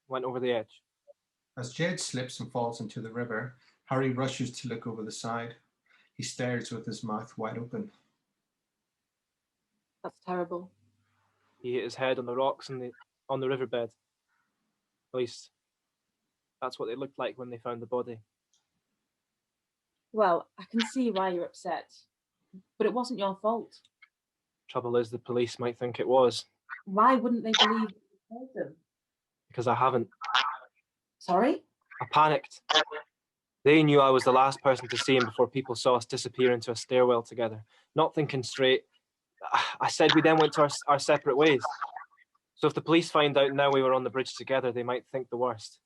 went over the edge. As Jed slips and falls into the river, Harry rushes to look over the side. He stares with his mouth wide open. That's terrible. He hit his head on the rocks on the riverbed. At least, That's what they looked like when they found the body. Well, I can see why you're upset, but it wasn't your fault. Trouble is, the police might think it was, Why wouldn't they believe that you told them? because I haven't. Sorry? I panicked. They knew I was the last person to see him before people saw us disappear into a stairwell together. Not thinking straight, I said we then went to our separate ways. So if the police find out now we were on the bridge together, they might think the worst.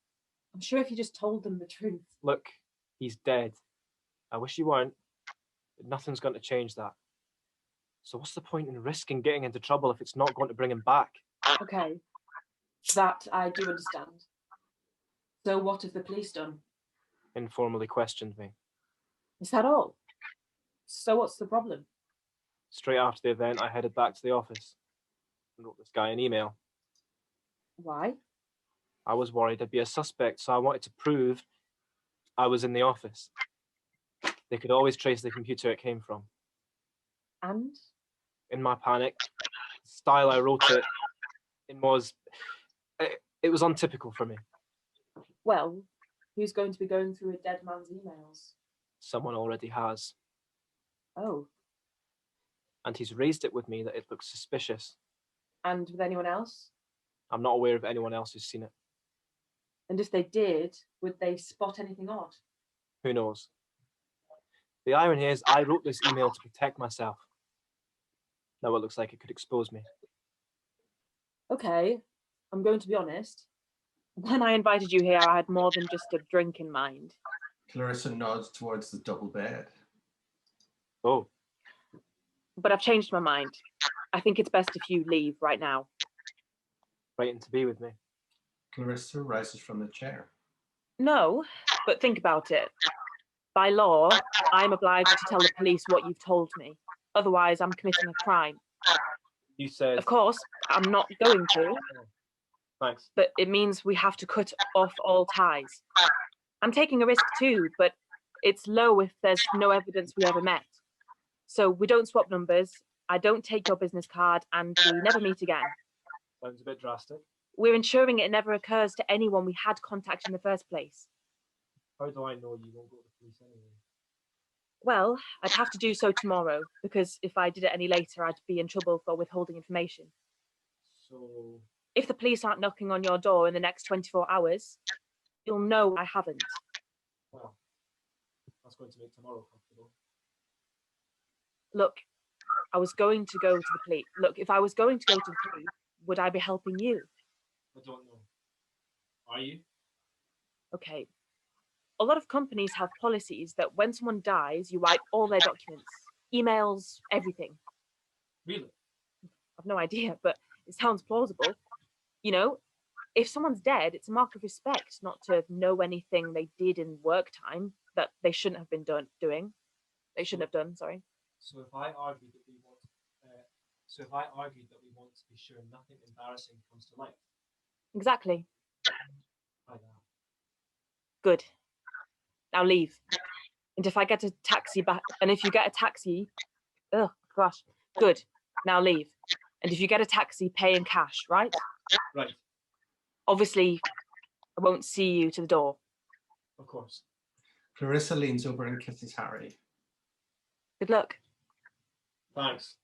I'm sure if you just told them the truth. Look, he's dead. I wish you weren't, but nothing's going to change that. So what's the point in risking getting into trouble if it's not going to bring him back? Okay, that I do understand. So what have the police done? Informally questioned me. Is that all? So what's the problem? Straight after the event, I headed back to the office and wrote this guy an email. Why? I was worried I'd be a suspect, so I wanted to prove I was in the office. They could always trace the computer it came from. And? In my panic, the style I wrote it in was untypical for me. Well, who's going to be going through a dead man's emails? Someone already has. Oh, And he's raised it with me that it looks suspicious. and with anyone else? I'm not aware of anyone else who's seen it. And if they did, would they spot anything odd? Who knows? The irony is, I wrote this email to protect myself. Now it looks like it could expose me. Okay, I'm going to be honest. When I invited you here, I had more than just a drink in mind. Clarissa nods towards the double bed. Oh, But I've changed my mind. I think it's best if you leave right now. frightened to be with me. Clarissa rises from the chair. No, but think about it. By law, I'm obliged to tell the police what you've told me. Otherwise, I'm committing a crime. You said... Of course, I'm not going to, Thanks. but it means we have to cut off all ties. I'm taking a risk too, but it's low if there's no evidence we ever met. So we don't swap numbers, I don't take your business card, and we never meet again. Sounds a bit drastic. We're ensuring it never occurs to anyone we had contact in the first place. How do I know you won't go to the police anyway? Well, I'd have to do so tomorrow, because if I did it any later, I'd be in trouble for withholding information. So... If the police aren't knocking on your door in the next 24 hours, you'll know I haven't. Well, that's going to make tomorrow comfortable. Look, I was going to go to the police. Look, if I was going to go to the police, would I be helping you? I don't know. Are you? Okay. A lot of companies have policies that when someone dies, you wipe all their documents, emails, everything. Really? I've no idea, but it sounds plausible. You know, if someone's dead, it's a mark of respect not to know anything they did in work time that they shouldn't have been doing. They shouldn't have done, sorry. So if I argued that we want to be sure nothing embarrassing comes to light. Exactly. Like that. Good. Now leave. And if I get a taxi back, and if you get a taxi, oh gosh, good. Now leave. And if you get a taxi, pay in cash, right? Right. Obviously, I won't see you to the door. Of course. Clarissa leans over and kisses Harry. Good luck. Thanks.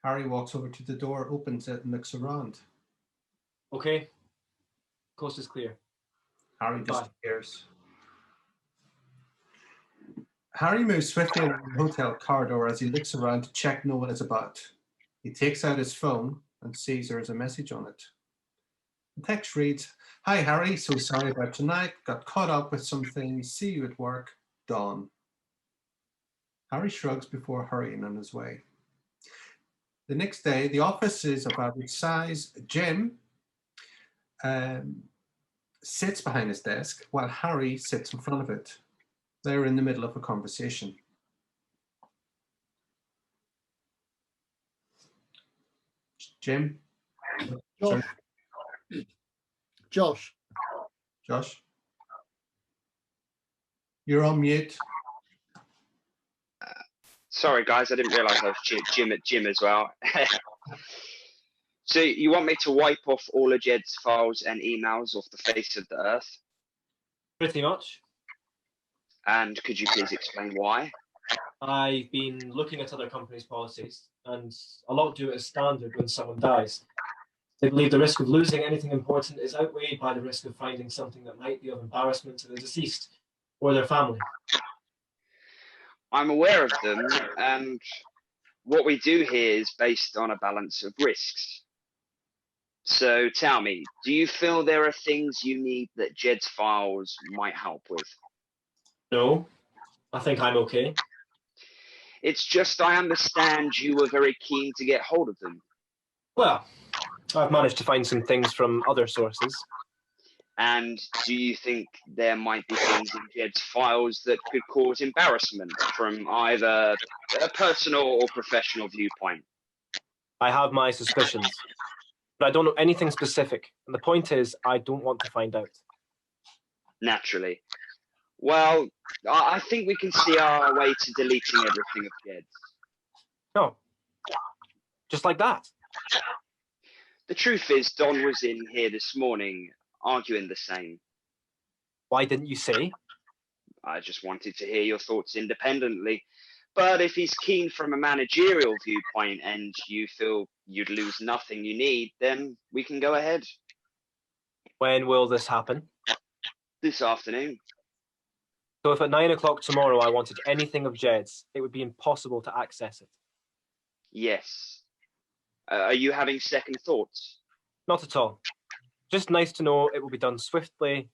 Harry walks over to the door, opens it, and looks around. Okay. Coast is clear. Harry Goodbye. disappears. Harry moves swiftly along the hotel corridor as he looks around to check no one is about. He takes out his phone and sees there is a message on it. The text reads, "Hi Harry, so sorry about tonight. Got caught up with some things. See you at work. Dawn." Harry shrugs before hurrying on his way. The next day, the office is of average size. Jim sits behind his desk while Harry sits in front of it. They're in the middle of a conversation. Jim? Josh. Josh. Josh? You're on mute. Sorry, guys, I didn't realise I was Jim at Jim as well. So you want me to wipe off all of Jed's files and emails off the face of the earth? Pretty much. And could you please explain why? I've been looking at other companies' policies, and a lot do it as standard when someone dies. They believe the risk of losing anything important is outweighed by the risk of finding something that might be of embarrassment to the deceased or their family. I'm aware of them, and what we do here is based on a balance of risks. So tell me, do you feel there are things you need that Jed's files might help with? No, I think I'm okay. It's just I understand you were very keen to get hold of them. Well, I've managed to find some things from other sources. And do you think there might be things in Jed's files that could cause embarrassment from either a personal or professional viewpoint? I have my suspicions, but I don't know anything specific. And the point is, I don't want to find out. Naturally. Well, I think we can see our way to deleting everything of Jed's. No. Just like that. The truth is, Don was in here this morning arguing the same. Why didn't you say? I just wanted to hear your thoughts independently. But if he's keen from a managerial viewpoint and you feel you'd lose nothing you need, then we can go ahead. When will this happen? This afternoon. So if at 9 o'clock tomorrow I wanted anything of Jed's, it would be impossible to access it. Yes. Are you having second thoughts? Not at all. Just nice to know it will be done swiftly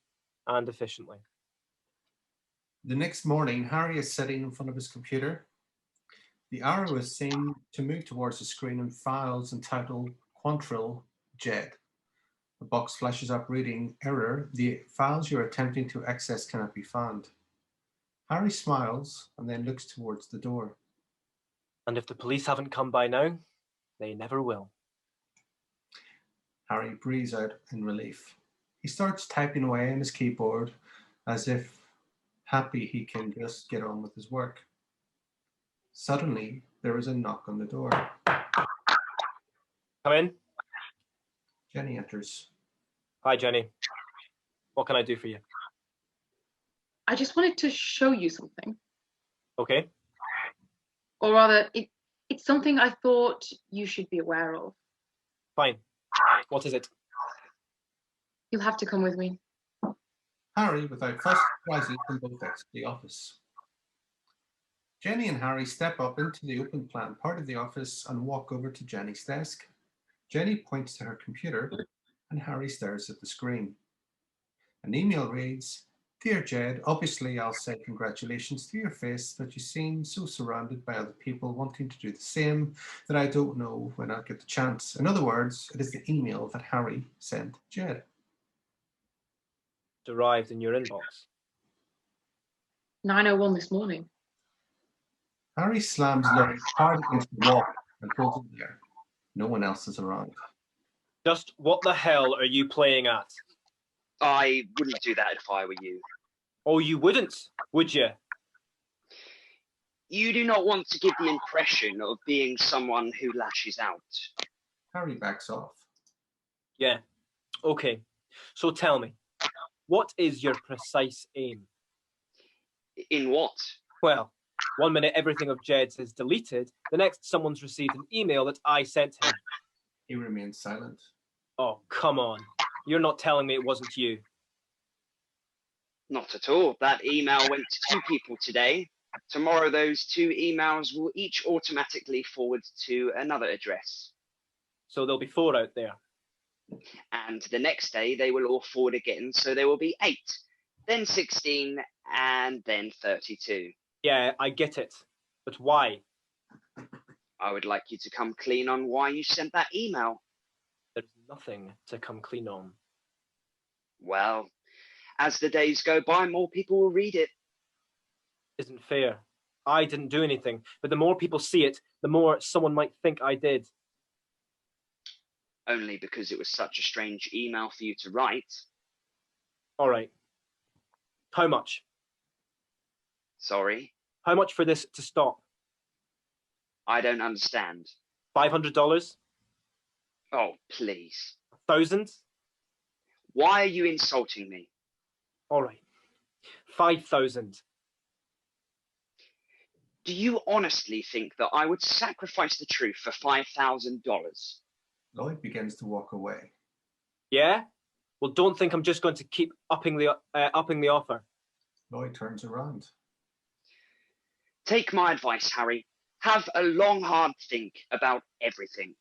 and efficiently. The next morning, Harry is sitting in front of his computer. The arrow is seen to move towards the screen in files entitled Quantrill Jed. The box flashes up reading, "Error, the files you're attempting to access cannot be found." Harry smiles and then looks towards the door. And if the police haven't come by now, they never will. Harry breathes out in relief. He starts typing away on his keyboard as if happy he can just get on with his work. Suddenly, there is a knock on the door. Come in. Jenny enters. Hi, Jenny. What can I do for you? I just wanted to show you something. Okay. Or rather, it's something I thought you should be aware of. Fine. What is it? You'll have to come with me. Harry, without fuss, rises and both exit the office. Jenny and Harry step up into the open plan part of the office and walk over to Jenny's desk. Jenny points to her computer and Harry stares at the screen. An email reads, "Dear Jed, obviously I'll say congratulations to your face, but you seem so surrounded by other people wanting to do the same that I don't know when I'll get the chance." In other words, it is the email that Harry sent Jed. It arrived in your inbox. 9:01 this morning. Harry slams Larry hard against the wall and pulls him there. No one else is around. Just what the hell are you playing at? I wouldn't do that if I were you. Oh, you wouldn't, would you? You do not want to give the impression of being someone who lashes out. Harry backs off. Yeah. Okay. So tell me, what is your precise aim? In what? Well, one minute everything of Jed's is deleted, the next someone's received an email that I sent him. He remains silent. Oh, come on. You're not telling me it wasn't you. Not at all. That email went to 2 people today. Tomorrow, those 2 emails will each automatically forward to another address. So there'll be 4 out there. And the next day, they will all forward again, so there will be 8, then 16, and then 32. Yeah, I get it. But why? I would like you to come clean on why you sent that email. There's nothing to come clean on. Well, as the days go by, more people will read it. Isn't fair. I didn't do anything, but the more people see it, the more someone might think I did. Only because it was such a strange email for you to write. All right. How much? Sorry? How much for this to stop? I don't understand. $500? Oh, please. 1,000? Why are you insulting me? All right. 5,000. Do you honestly think that I would sacrifice the truth for $5,000? Lloyd begins to walk away. Yeah? Well, don't think I'm just going to keep upping the offer. Lloyd turns around. Take my advice, Harry. Have a long, hard think about everything.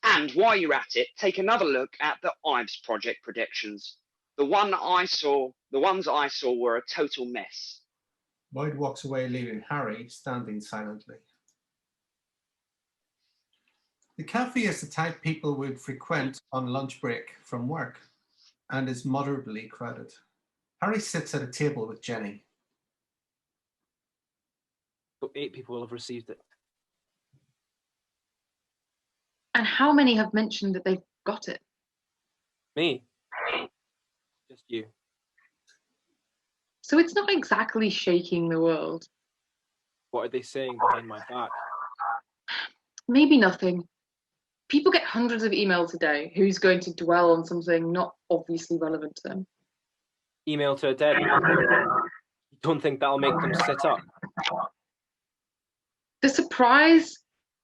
And while you're at it, take another look at the Ives project predictions. The ones I saw were a total mess. Lloyd walks away, leaving Harry standing silently. The cafe is the type people would frequent on lunch break from work and is moderately crowded. Harry sits at a table with Jenny. So 8 people will have received it. And how many have mentioned that they've got it? Me? Just you. So it's not exactly shaking the world. What are they saying behind my back? Maybe nothing. People get hundreds of emails a day. Who's going to dwell on something not obviously relevant to them? Email to a deadline. You don't think that'll make them sit up? The surprise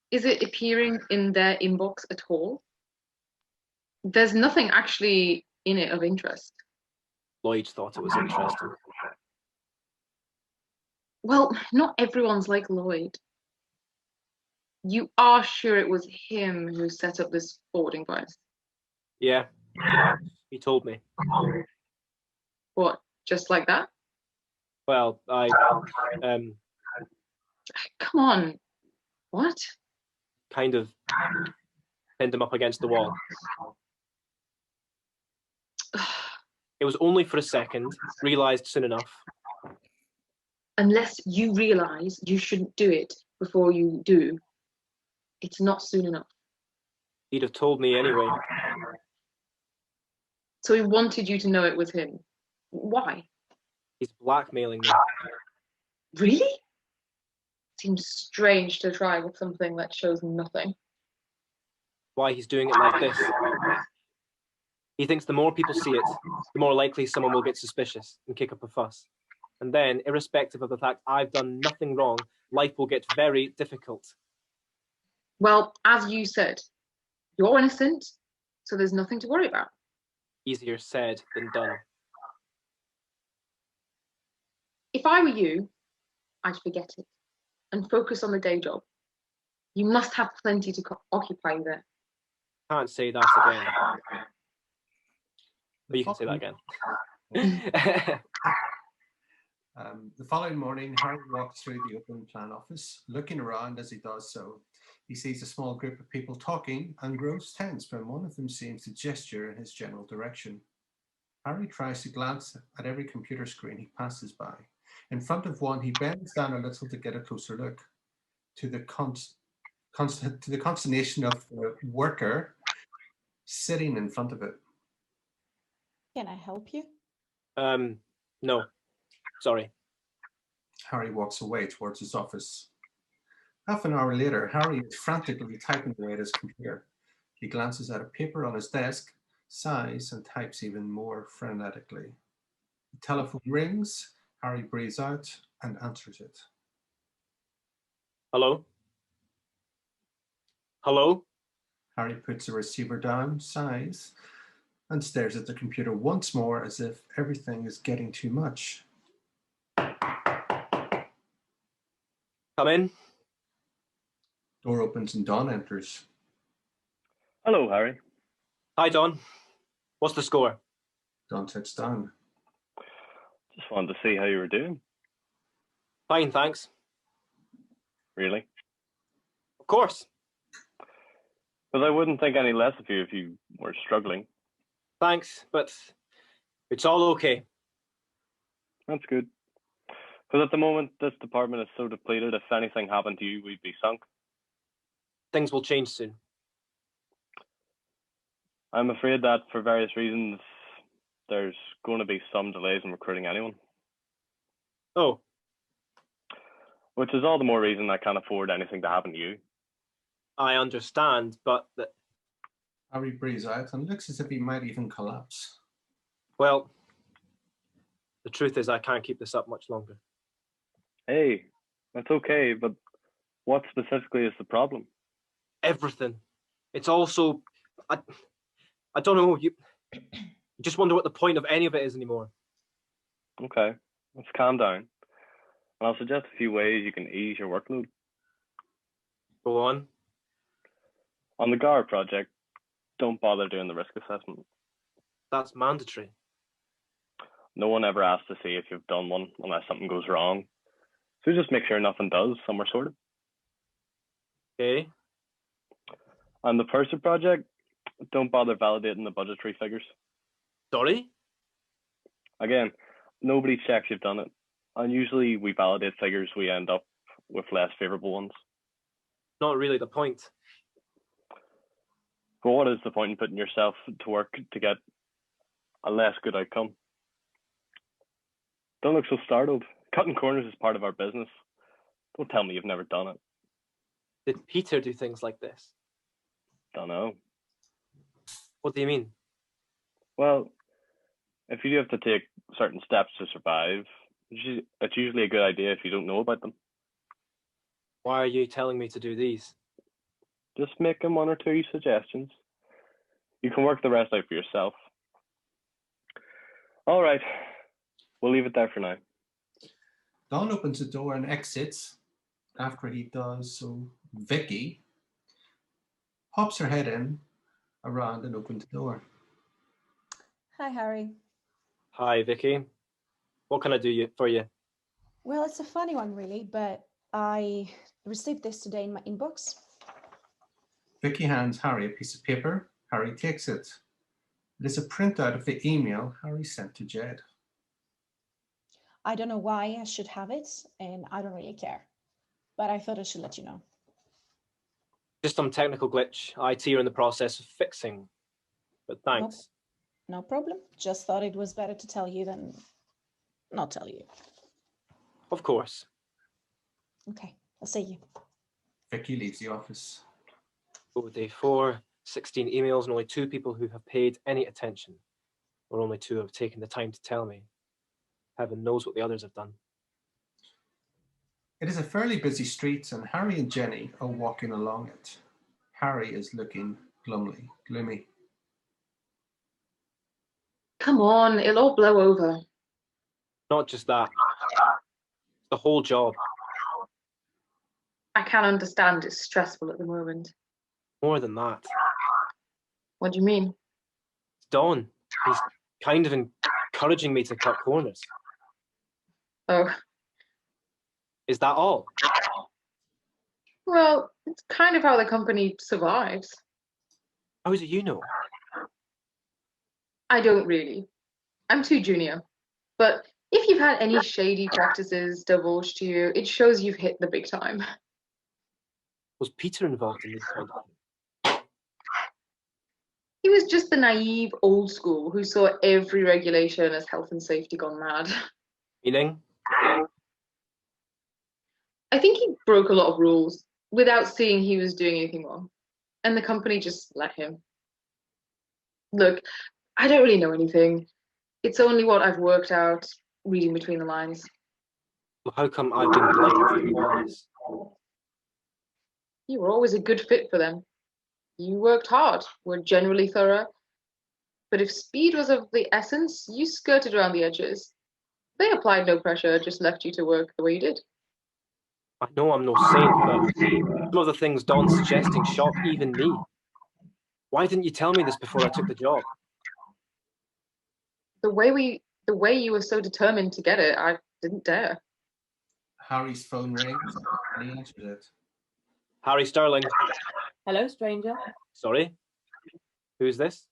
is it appearing in their inbox at all? There's nothing actually in it of interest. Lloyd thought it was interesting. Well, not everyone's like Lloyd. You are sure it was him who set up this forwarding device? Yeah, he told me. What, just like that? Well, Come on. What? kind of pinned him up against the wall. It was only for a second, realised soon enough. Unless you realise you shouldn't do it before you do, it's not soon enough. He'd have told me anyway. So he wanted you to know it was him. Why? He's blackmailing me. Really? Seems strange to try with something that shows nothing. Why he's doing it like this. He thinks the more people see it, the more likely someone will get suspicious and kick up a fuss. And then, irrespective of the fact I've done nothing wrong, life will get very difficult. Well, as you said, you're innocent, so there's nothing to worry about. Easier said than done. If I were you, I'd forget it and focus on the day job. You must have plenty to occupy you there. Can't say that again. But you can say that again. The following morning, Harry walks through the open plan office. Looking around as he does so, he sees a small group of people talking and grows tense when one of them seems to gesture in his general direction. Harry tries to glance at every computer screen he passes by. In front of one, he bends down a little to get a closer look. To the consternation of the worker sitting in front of it. Can I help you? No. Sorry. Harry walks away towards his office. Half an hour later, Harry is frantically typing away at his computer. He glances at a paper on his desk, sighs, and types even more frenetically. The telephone rings. Harry breathes out and answers it. Hello? Hello? Harry puts the receiver down, sighs, and stares at the computer once more as if everything is getting too much. Come in. Door opens and Don enters. Hello, Harry. Hi, Don. What's the score? Don sits down. Just wanted to see how you were doing. Fine, thanks. Really? Of course. Because I wouldn't think any less of you if you were struggling. Thanks, but it's all okay. That's good. Because at the moment, this department is so depleted, if anything happened to you, we'd be sunk. Things will change soon. I'm afraid that for various reasons, there's going to be some delays in recruiting anyone. Oh. Which is all the more reason I can't afford anything to happen to you. I understand, but... Harry breathes out and looks as if he might even collapse. Well, The truth is I can't keep this up much longer. Hey, that's okay, but what specifically is the problem? Everything. It's also, I don't know, you just wonder what the point of any of it is anymore. Okay, let's calm down. And I'll suggest a few ways you can ease your workload. Go on. On the GAR project, don't bother doing the risk assessment. That's mandatory. No one ever asks to see if you've done one unless something goes wrong. So just make sure nothing does, and we're sorted. Okay. On the Purser project, don't bother validating the budgetary figures. Sorry? Again, nobody checks you've done it. And usually we validate figures, we end up with less favourable ones. Not really the point. But what is the point in putting yourself to work to get a less good outcome? Don't look so startled. Cutting corners is part of our business. Don't tell me you've never done it. Did Peter do things like this? Don't know. What do you mean? Well, if you have to take certain steps to survive, it's usually a good idea if you don't know about them. Why are you telling me to do these? Just making one or two suggestions. You can work the rest out for yourself. All right, we'll leave it there for now. Don opens the door and exits. After he does so, Vicky pops her head in around and opens the door. Hi, Harry. Hi, Vicky. What can I do for you? Well, it's a funny one, really, but I received this today in my inbox. Vicky hands Harry a piece of paper. Harry takes it. It is a printout of the email Harry sent to Jed. I don't know why I should have it, and I don't really care. But I thought I should let you know. Just some technical glitch. IT are in the process of fixing. But thanks. No problem. Just thought it was better to tell you than not tell you. Of course. Okay, I'll see you. Vicky leaves the office. Over day 4, 16 emails and only 2 people who have paid any attention. Or only 2 have taken the time to tell me. Heaven knows what the others have done. It is a fairly busy street and Harry and Jenny are walking along it. Harry is looking gloomy. Come on, it'll all blow over. Not just that. The whole job. I can understand it's stressful at the moment. More than that. What do you mean? It's Don. He's kind of encouraging me to cut corners. Oh, Is that all? well, it's kind of how the company survives. How do you know? I don't really. I'm too junior. But if you've had any shady practices divulged to you, it shows you've hit the big time. Was Peter involved in this kind of thing? He was just the naive old school who saw every regulation as health and safety gone mad. Meaning? I think he broke a lot of rules without seeing he was doing anything wrong. And the company just let him. Look, I don't really know anything. It's only what I've worked out, reading between the lines. Well, how come I've been blamed for all this? You were always a good fit for them. You worked hard, were generally thorough. But if speed was of the essence, you skirted around the edges. They applied no pressure, just left you to work the way you did. I know I'm no saint, but some of the things Don's suggesting shock even me. Why didn't you tell me this before I took the job? The way you were so determined to get it, I didn't dare. Harry's phone rings and he answers it. Harry Sterling. Hello, stranger. Sorry? Who's this?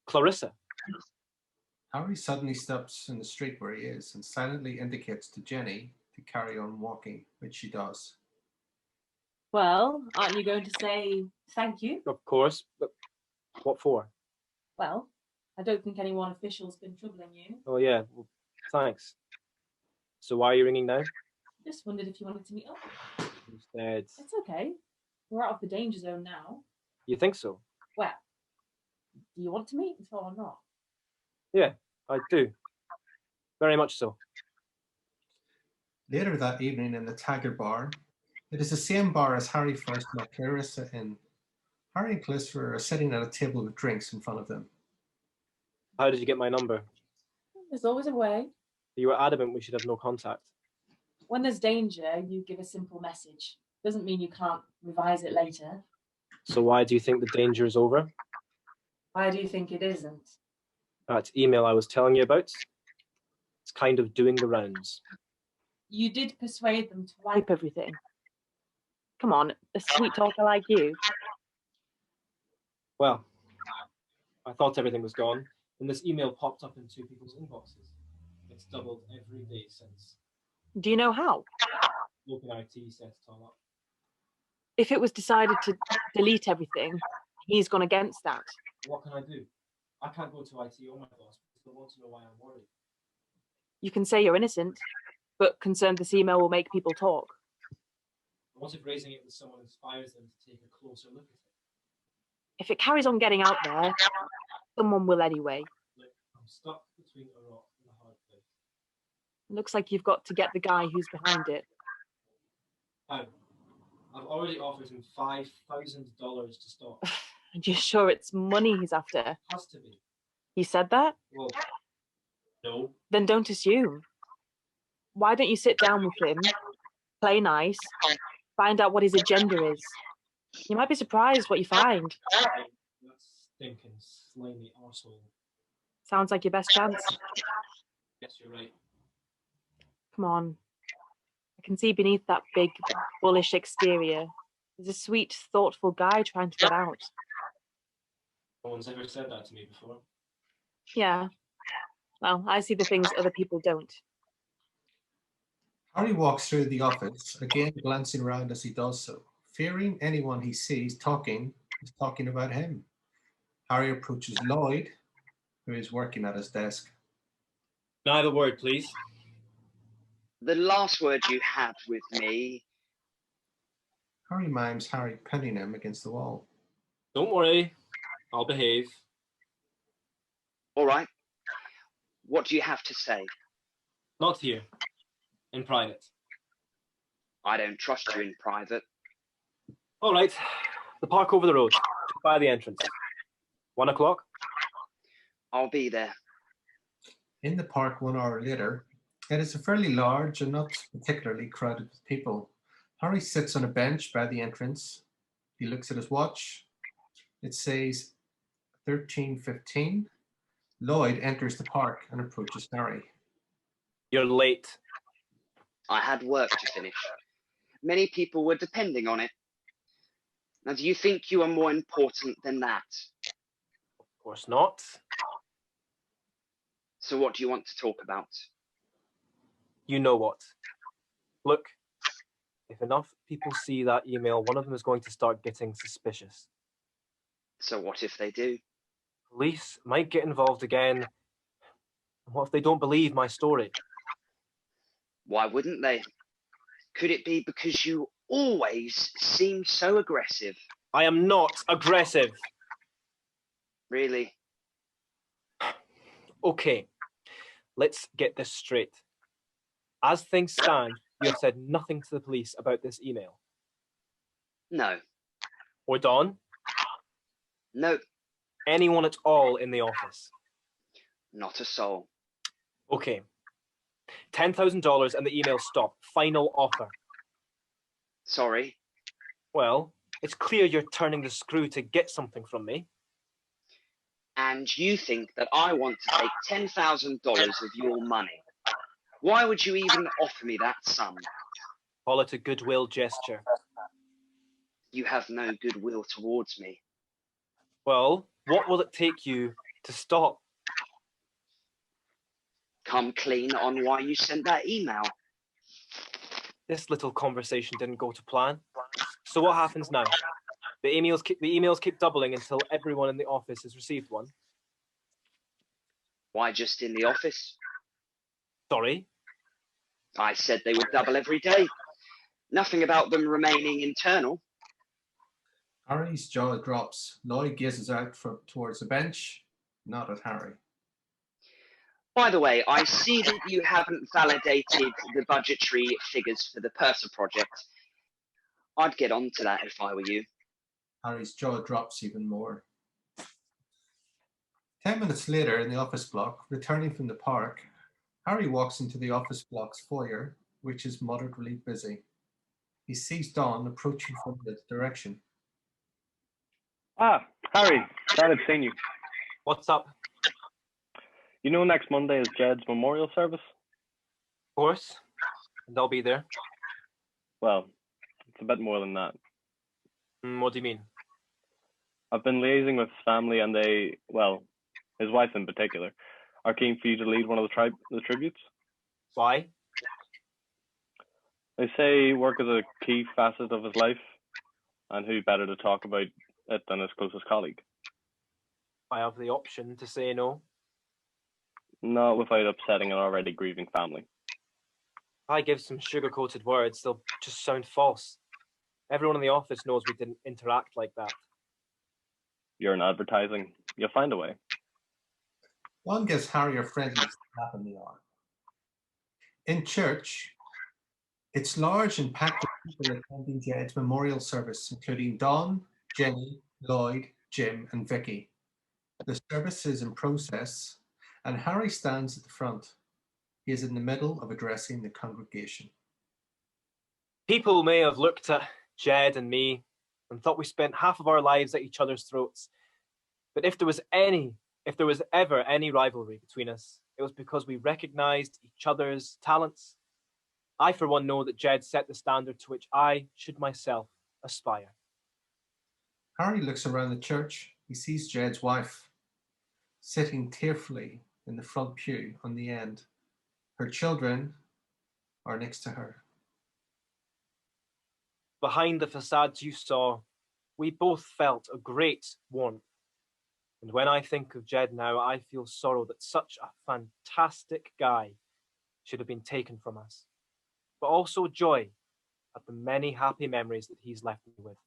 Clarissa. Harry suddenly stops in the street where he is and silently indicates to Jenny to carry on walking, which she does. Well, aren't you going to say thank you? Of course, but what for? Well, I don't think anyone official's been troubling you. Oh yeah, well, thanks. So why are you ringing now? Just wondered if you wanted to meet up. Instead, It's okay. We're out of the danger zone now. you think so? Well, do you want to meet or not? Yeah, I do. Very much so. Later that evening in the Taggart bar, it is the same bar as Harry first met Clarissa in. Harry and Clarissa are sitting at a table with drinks in front of them. How did you get my number? There's always a way. You were adamant we should have no contact. When there's danger, you give a simple message. Doesn't mean you can't revise it later. So why do you think the danger is over? Why do you think it isn't? That email I was telling you about, it's kind of doing the rounds. You did persuade them to Wipe everything. Come on, a sweet talker like you. Well, I thought everything was gone, and this email popped up in two people's inboxes. It's doubled every day since. Do you know how? Local IT set it all up. If it was decided to delete everything, he's gone against that. What can I do? I can't go to IT or my boss because they want to know why I'm worried. You can say you're innocent, but concerned this email will make people talk. What if raising it with someone inspires them to take a closer look at it? If it carries on getting out there, someone will anyway. Look, I'm stuck between a rock and a hard place. Looks like you've got to get the guy who's behind it. How? I've already offered him $5,000 to stop. And you're sure it's money he's after? Has to be. He said that? Well, no. Then don't assume. Why don't you sit down with him, play nice, find out what his agenda is? You might be surprised what you find. That stinking, slimy arsehole. Sounds like your best chance. Yes, you're right. Come on. I can see beneath that big, bullish exterior. There's a sweet, thoughtful guy trying to get out. No one's ever said that to me before. Yeah. Well, I see the things other people don't. Harry walks through the office, again glancing around as he does so. Fearing anyone he sees talking is talking about him. Harry approaches Lloyd, who is working at his desk. Neither word, please. The last word you had with me. Harry mimes Harry pinning him against the wall. Don't worry, I'll behave. All right. What do you have to say? Not here. In private. I don't trust you in private. All right. The park over the road, by the entrance. 1 o'clock? I'll be there. In the park 1 hour later, it is a fairly large and not particularly crowded with people. Harry sits on a bench by the entrance. He looks at his watch. It says 13:15. Lloyd enters the park and approaches Harry. You're late. I had work to finish. Many people were depending on it. Now, do you think you are more important than that? Of course not. So what do you want to talk about? You know what. Look, if enough people see that email, one of them is going to start getting suspicious. So what if they do? Police might get involved again. What if they don't believe my story? Why wouldn't they? Could it be because you always seem so aggressive? I am not aggressive. Really? Okay, let's get this straight. As things stand, you have said nothing to the police about this email. No. Or Dawn? No. Anyone at all in the office? Not a soul. Okay. $10,000 and the email stop. Final offer. Sorry. Well, it's clear you're turning the screw to get something from me. And you think that I want to take $10,000 of your money. Why would you even offer me that sum? Call it a goodwill gesture. You have no goodwill towards me. Well, what will it take you to stop? Come clean on why you sent that email. This little conversation didn't go to plan. So what happens now? The emails keep doubling until everyone in the office has received one. Why just in the office? Sorry? I said they would double every day. Nothing about them remaining internal. Harry's jaw drops. Lloyd gazes out towards the bench, not at Harry. By the way, I see that you haven't validated the budgetary figures for the Purser project. I'd get on to that if I were you. Harry's jaw drops even more. 10 minutes later, in the office block, returning from the park, Harry walks into the office block's foyer, which is moderately busy. He sees Dawn approaching from the direction. Ah, Harry, glad I've seen you. What's up? You know next Monday is Jed's memorial service? Of course. And I'll be there. Well, it's a bit more than that. What do you mean? I've been liaising with his family and they, well, his wife in particular, are keen for you to lead one of the tributes. Why? They say work is a key facet of his life, and who better to talk about it than his closest colleague? I have the option to say no. Not without upsetting an already grieving family. If I give some sugar-coated words, they'll just sound false. Everyone in the office knows we didn't interact like that. You're in advertising. You'll find a way. One gives Harry a friendly slap in the arm. In church, it's large and packed with people attending Jed's memorial service, including Dawn, Jenny, Lloyd, Jim, and Vicky. The service is in process, and Harry stands at the front. He is in the middle of addressing the congregation. People may have looked at Jed and me and thought we spent half of our lives at each other's throats. But if there was ever any rivalry between us, it was because we recognized each other's talents. I, for one, know that Jed set the standard to which I should myself aspire. Harry looks around the church. He sees Jed's wife sitting tearfully in the front pew on the end. Her children are next to her. Behind the facades you saw, we both felt a great warmth. And when I think of Jed now, I feel sorrow that such a fantastic guy should have been taken from us, but also joy at the many happy memories that he's left me with.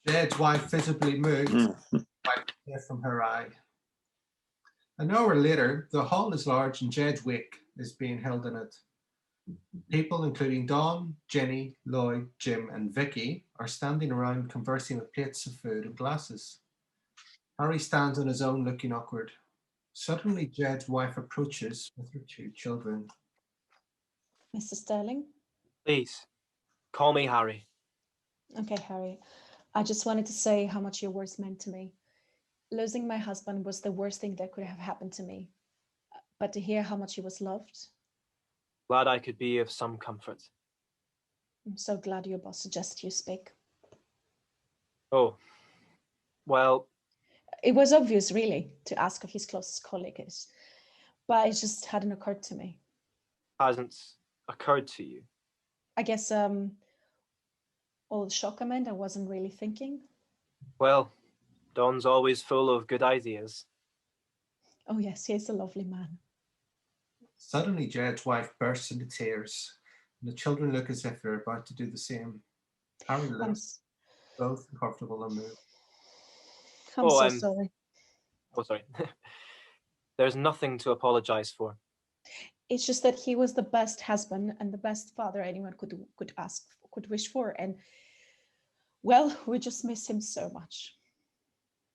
Jed's wife visibly moved, wiped a tear from her eye. An hour later, the hall is large and Jed's wake is being held in it. People, including Dawn, Jenny, Lloyd, Jim, and Vicky, are standing around conversing with plates of food and glasses. Harry stands on his own, looking awkward. Suddenly, Jed's wife approaches with her two children. Mr. Sterling? Please, call me Harry. Okay, Harry. I just wanted to say how much your words meant to me. Losing my husband was the worst thing that could have happened to me. But to hear how much he was loved, Glad I could be of some comfort. I'm so glad your boss suggested you speak. Oh, well... It was obvious, really, to ask who his closest colleague is. But it just hadn't occurred to me. Hasn't occurred to you? I guess all the shock I meant, I wasn't really thinking. Well, Don's always full of good ideas. Oh yes, he's a lovely man. Suddenly, Jed's wife bursts into tears, and the children look as if they're about to do the same. Harry looks both uncomfortable and moved. I'm sorry. Oh, sorry. There's nothing to apologize for. It's just that he was the best husband and the best father anyone could wish for, and well, we just miss him so much.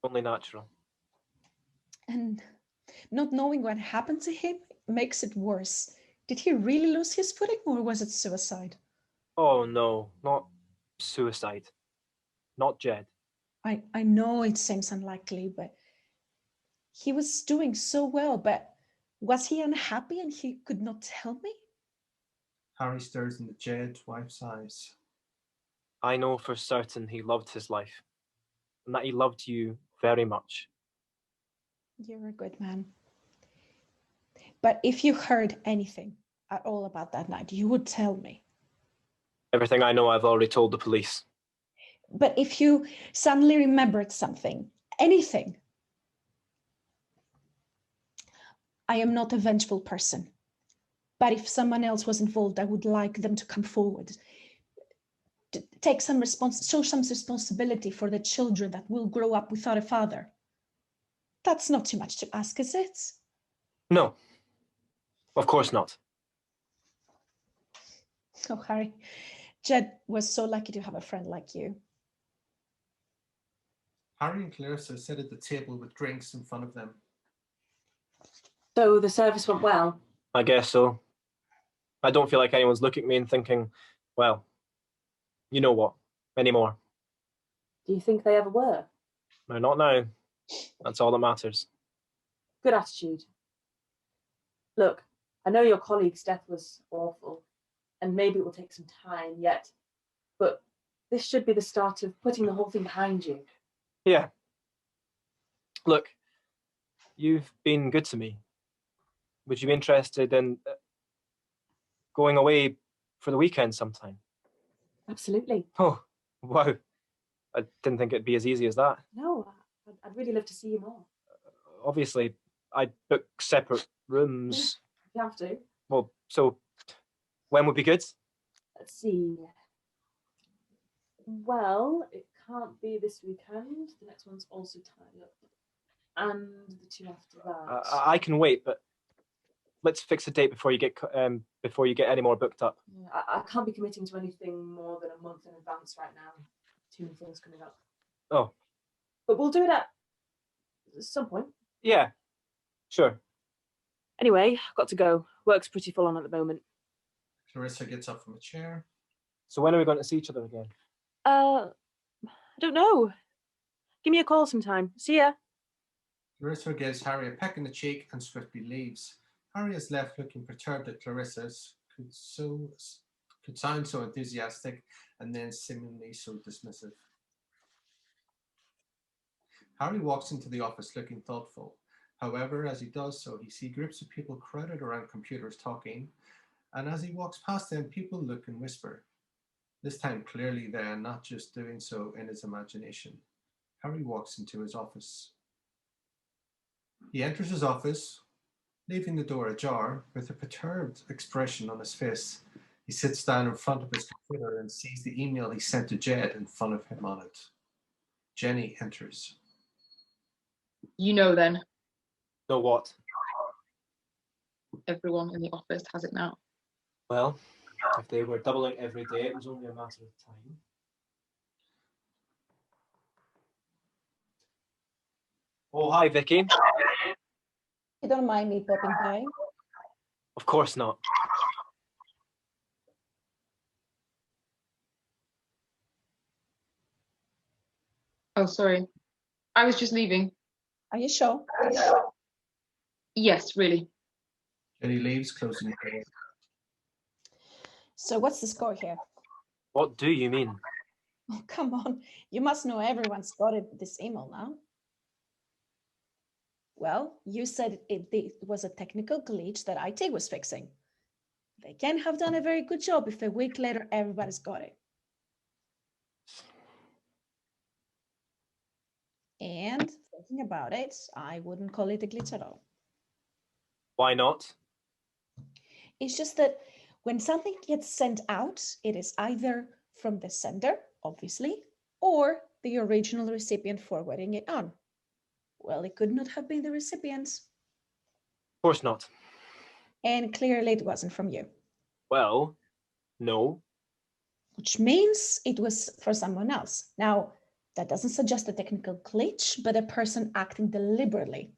Only natural. And not knowing what happened to him makes it worse. Did he really lose his footing, or was it suicide? Oh no, not suicide. Not Jed. I know it seems unlikely, but he was doing so well, but was he unhappy and he could not tell me? Harry stares into Jed's wife's eyes. I know for certain he loved his life, and that he loved you very much. You're a good man. But if you heard anything at all about that night, you would tell me. Everything I know I've already told the police. But if you suddenly remembered something, anything. I am not a vengeful person. But if someone else was involved, I would like them to come forward. To take some show some responsibility for the children that will grow up without a father. That's not too much to ask, is it? No, of course not. Oh, Harry, Jed was so lucky to have a friend like you. Harry and Clarissa sit at the table with drinks in front of them. So the service went well. I guess so. I don't feel like anyone's looking at me and thinking, well, you know what, anymore. Do you think they ever were? No, not now. That's all that matters. Good attitude. Look, I know your colleague's death was awful, and maybe it will take some time yet, but this should be the start of putting the whole thing behind you. Yeah. Look, you've been good to me. Would you be interested in going away for the weekend sometime? Absolutely. Oh, wow. I didn't think it'd be as easy as that. No, I'd really love to see you more. Obviously, I'd book separate rooms. You have to. Well, so when would be good? Let's see. Well, it can't be this weekend. The next one's also tied up. And the two after that. I can wait, but let's fix a date before you get any more booked up. Yeah, I can't be committing to anything more than a month in advance right now. Too many things coming up. Oh. But we'll do it at some point. Yeah, sure. Anyway, I've got to go. Work's pretty full on at the moment. Clarissa gets up from a chair. So when are we going to see each other again? I don't know. Give me a call sometime. See ya. Clarissa gives Harry a peck in the cheek and swiftly leaves. Harry is left looking perturbed at Clarissa's could sound so enthusiastic and then seemingly so dismissive. Harry walks into the office looking thoughtful. However, as he does so, he sees groups of people crowded around computers talking, and as he walks past them, people look and whisper. This time, clearly, they are not just doing so in his imagination. Harry walks into his office. He enters his office, leaving the door ajar, with a perturbed expression on his face. He sits down in front of his computer and sees the email he sent to Jed in front of him on it. Jenny enters. You know then, Know what? everyone in the office has it now. Well, if they were doubling every day, it was only a matter of time. Oh, hi, Vicky. You don't mind me popping by? Of course not. Oh, sorry. I was just leaving. Are you sure? Yes, really. Jenny leaves, closing the door. So what's the score here? What do you mean? Oh, come on. You must know everyone's got this email now. Well, you said it was a technical glitch that IT was fixing. They can have done a very good job if a week later everybody's got it. And thinking about it, I wouldn't call it a glitch at all. Why not? It's just that when something gets sent out, it is either from the sender, obviously, or the original recipient forwarding it on. Well, it could not have been the recipient. Of course not. And clearly it wasn't from you. Well, no. Which means it was for someone else. Now, that doesn't suggest a technical glitch, but a person acting deliberately.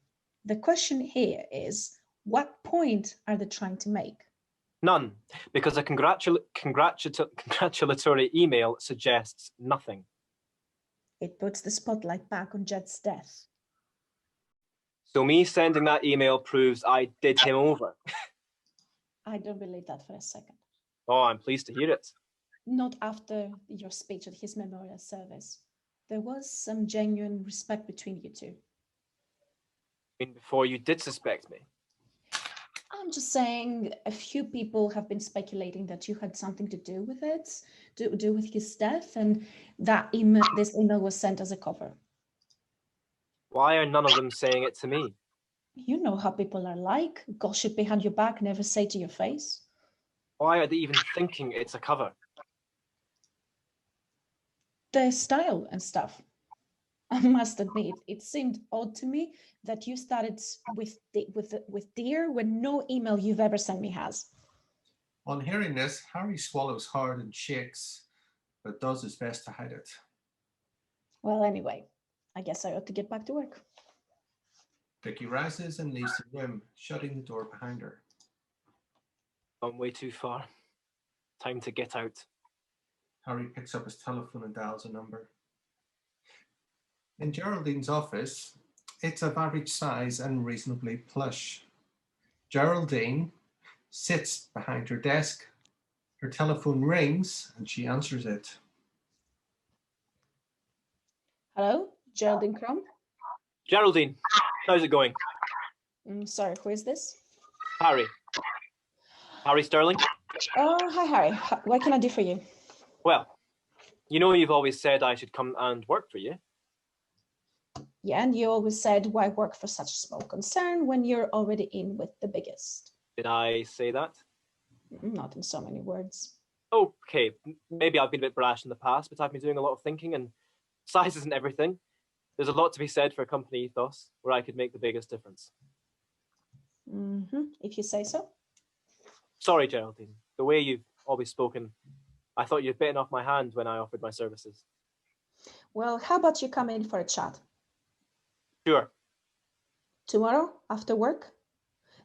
The question here is, what point are they trying to make? None, because a congratulatory email suggests nothing. It puts the spotlight back on Jed's death. So me sending that email proves I did him over. I don't believe that for a second. Oh, I'm pleased to hear it. Not after your speech at his memorial service. There was some genuine respect between you two. I mean, before you did suspect me. I'm just saying a few people have been speculating that you had something to do with it, to do with his death, and that this email was sent as a cover. Why are none of them saying it to me? You know how people are like, gossip behind your back, never say to your face. Why are they even thinking it's a cover? Their style and stuff. I must admit, it seemed odd to me that you started with dear when no email you've ever sent me has. On hearing this, Harry swallows hard and shakes, but does his best to hide it. Well, anyway, I guess I ought to get back to work. Vicky rises and leaves the room, shutting the door behind her. Gone way too far. Time to get out. Harry picks up his telephone and dials a number. In Geraldine's office, it's of average size and reasonably plush. Geraldine sits behind her desk. Her telephone rings and she answers it. Hello, Geraldine Crumb? Geraldine, how's it going? Sorry, who is this? Harry. Harry Sterling? Oh, hi, Harry. What can I do for you? Well, you know you've always said I should come and work for you. Yeah, and you always said, why work for such a small concern when you're already in with the biggest? Did I say that? Not in so many words. Okay, maybe I've been a bit brash in the past, but I've been doing a lot of thinking, and size isn't everything. There's a lot to be said for a company ethos where I could make the biggest difference. If you say so. Sorry, Geraldine. The way you've always spoken, I thought you'd bitten off my hand when I offered my services. Well, how about you come in for a chat? Sure. Tomorrow, after work?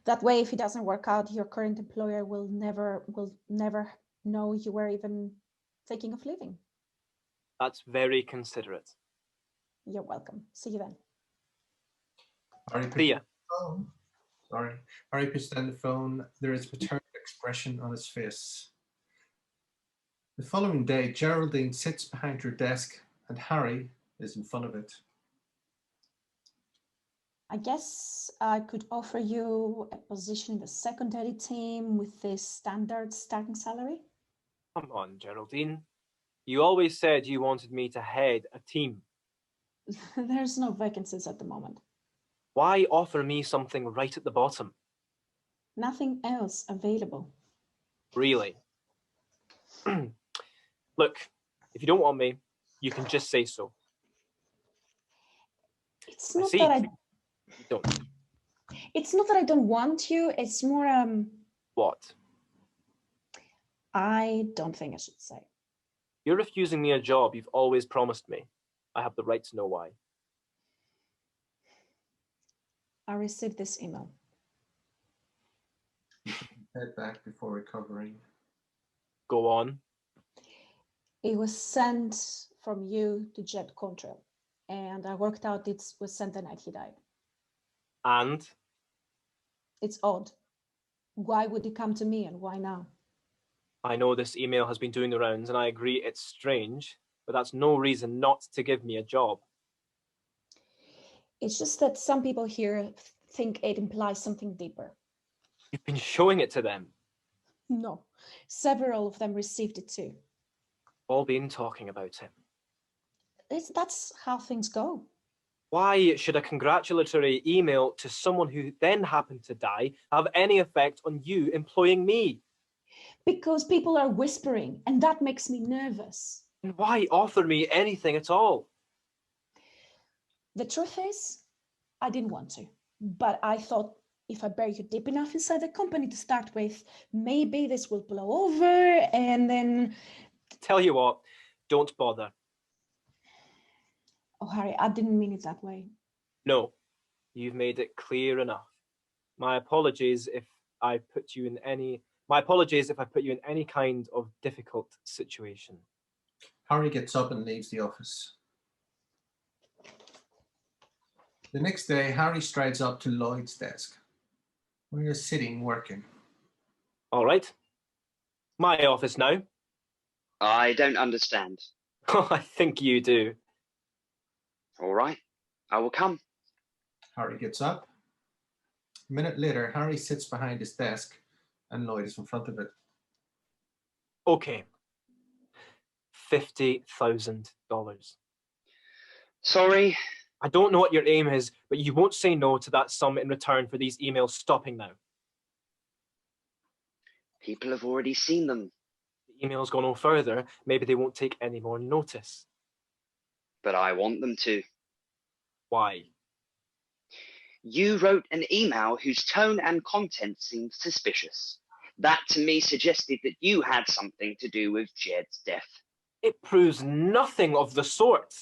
That way, if it doesn't work out, your current employer will never know you were even thinking of leaving. That's very considerate. You're welcome. See you then. Harry See ya. Harry puts down the phone. There is a perturbed expression on his face. The following day, Geraldine sits behind her desk and Harry is in front of it. I guess I could offer you a position in the secondary team with the standard starting salary. Come on, Geraldine. You always said you wanted me to head a team. There's no vacancies at the moment. Why offer me something right at the bottom? Nothing else available. Really? Look, if you don't want me, you can just say so. It's not that You don't. It's not that I don't want you. It's more What? I don't think I should say. You're refusing me a job you've always promised me. I have the right to know why. I received this email. Head back before recovering. Go on. It was sent from you to Jed Contrail, and I worked out it was sent the night he died. And? It's odd. Why would he come to me and why now? I know this email has been doing the rounds and I agree it's strange, but that's no reason not to give me a job. It's just that some people here think it implies something deeper. You've been showing it to them. No, several of them received it too. All been talking about him. That's how things go. Why should a congratulatory email to someone who then happened to die have any effect on you employing me? Because people are whispering, and that makes me nervous. And why offer me anything at all? The truth is, I didn't want to, but I thought if I bury you deep enough inside the company to start with, maybe this will blow over and then... Tell you what, don't bother. Oh, Harry, I didn't mean it that way. No, you've made it clear enough. My apologies if I put you in any kind of difficult situation. Harry gets up and leaves the office. The next day, Harry strides up to Lloyd's desk, where he is sitting working. All right. My office now. I don't understand. I think you do. All right, I will come. Harry gets up. A minute later, Harry sits behind his desk and Lloyd is in front of it. Okay. $50,000. Sorry. I don't know what your aim is, but you won't say no to that sum in return for these emails stopping now. People have already seen them. The emails go no further. Maybe they won't take any more notice. But I want them to. Why? You wrote an email whose tone and content seemed suspicious. That to me suggested that you had something to do with Jed's death. It proves nothing of the sort.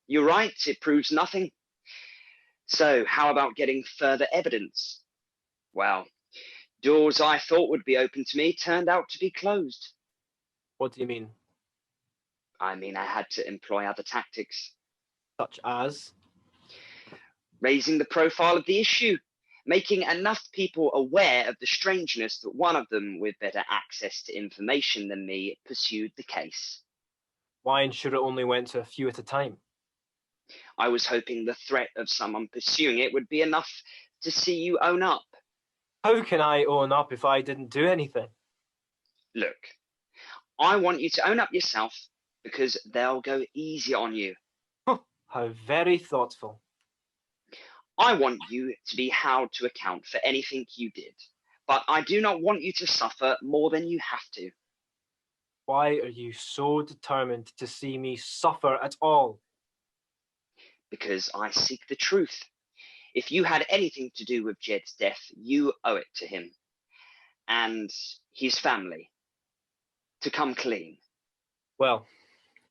You're right, it proves nothing. So how about getting further evidence? Well, doors I thought would be open to me turned out to be closed. What do you mean? I mean, I had to employ other tactics. Such as? Raising the profile of the issue, making enough people aware of the strangeness that one of them with better access to information than me pursued the case. Why ensure it only went to a few at a time? I was hoping the threat of someone pursuing it would be enough to see you own up. How can I own up if I didn't do anything? Look, I want you to own up yourself because they'll go easy on you. How very thoughtful. I want you to be held to account for anything you did, but I do not want you to suffer more than you have to. Why are you so determined to see me suffer at all? Because I seek the truth. If you had anything to do with Jed's death, you owe it to him and his family to come clean. Well,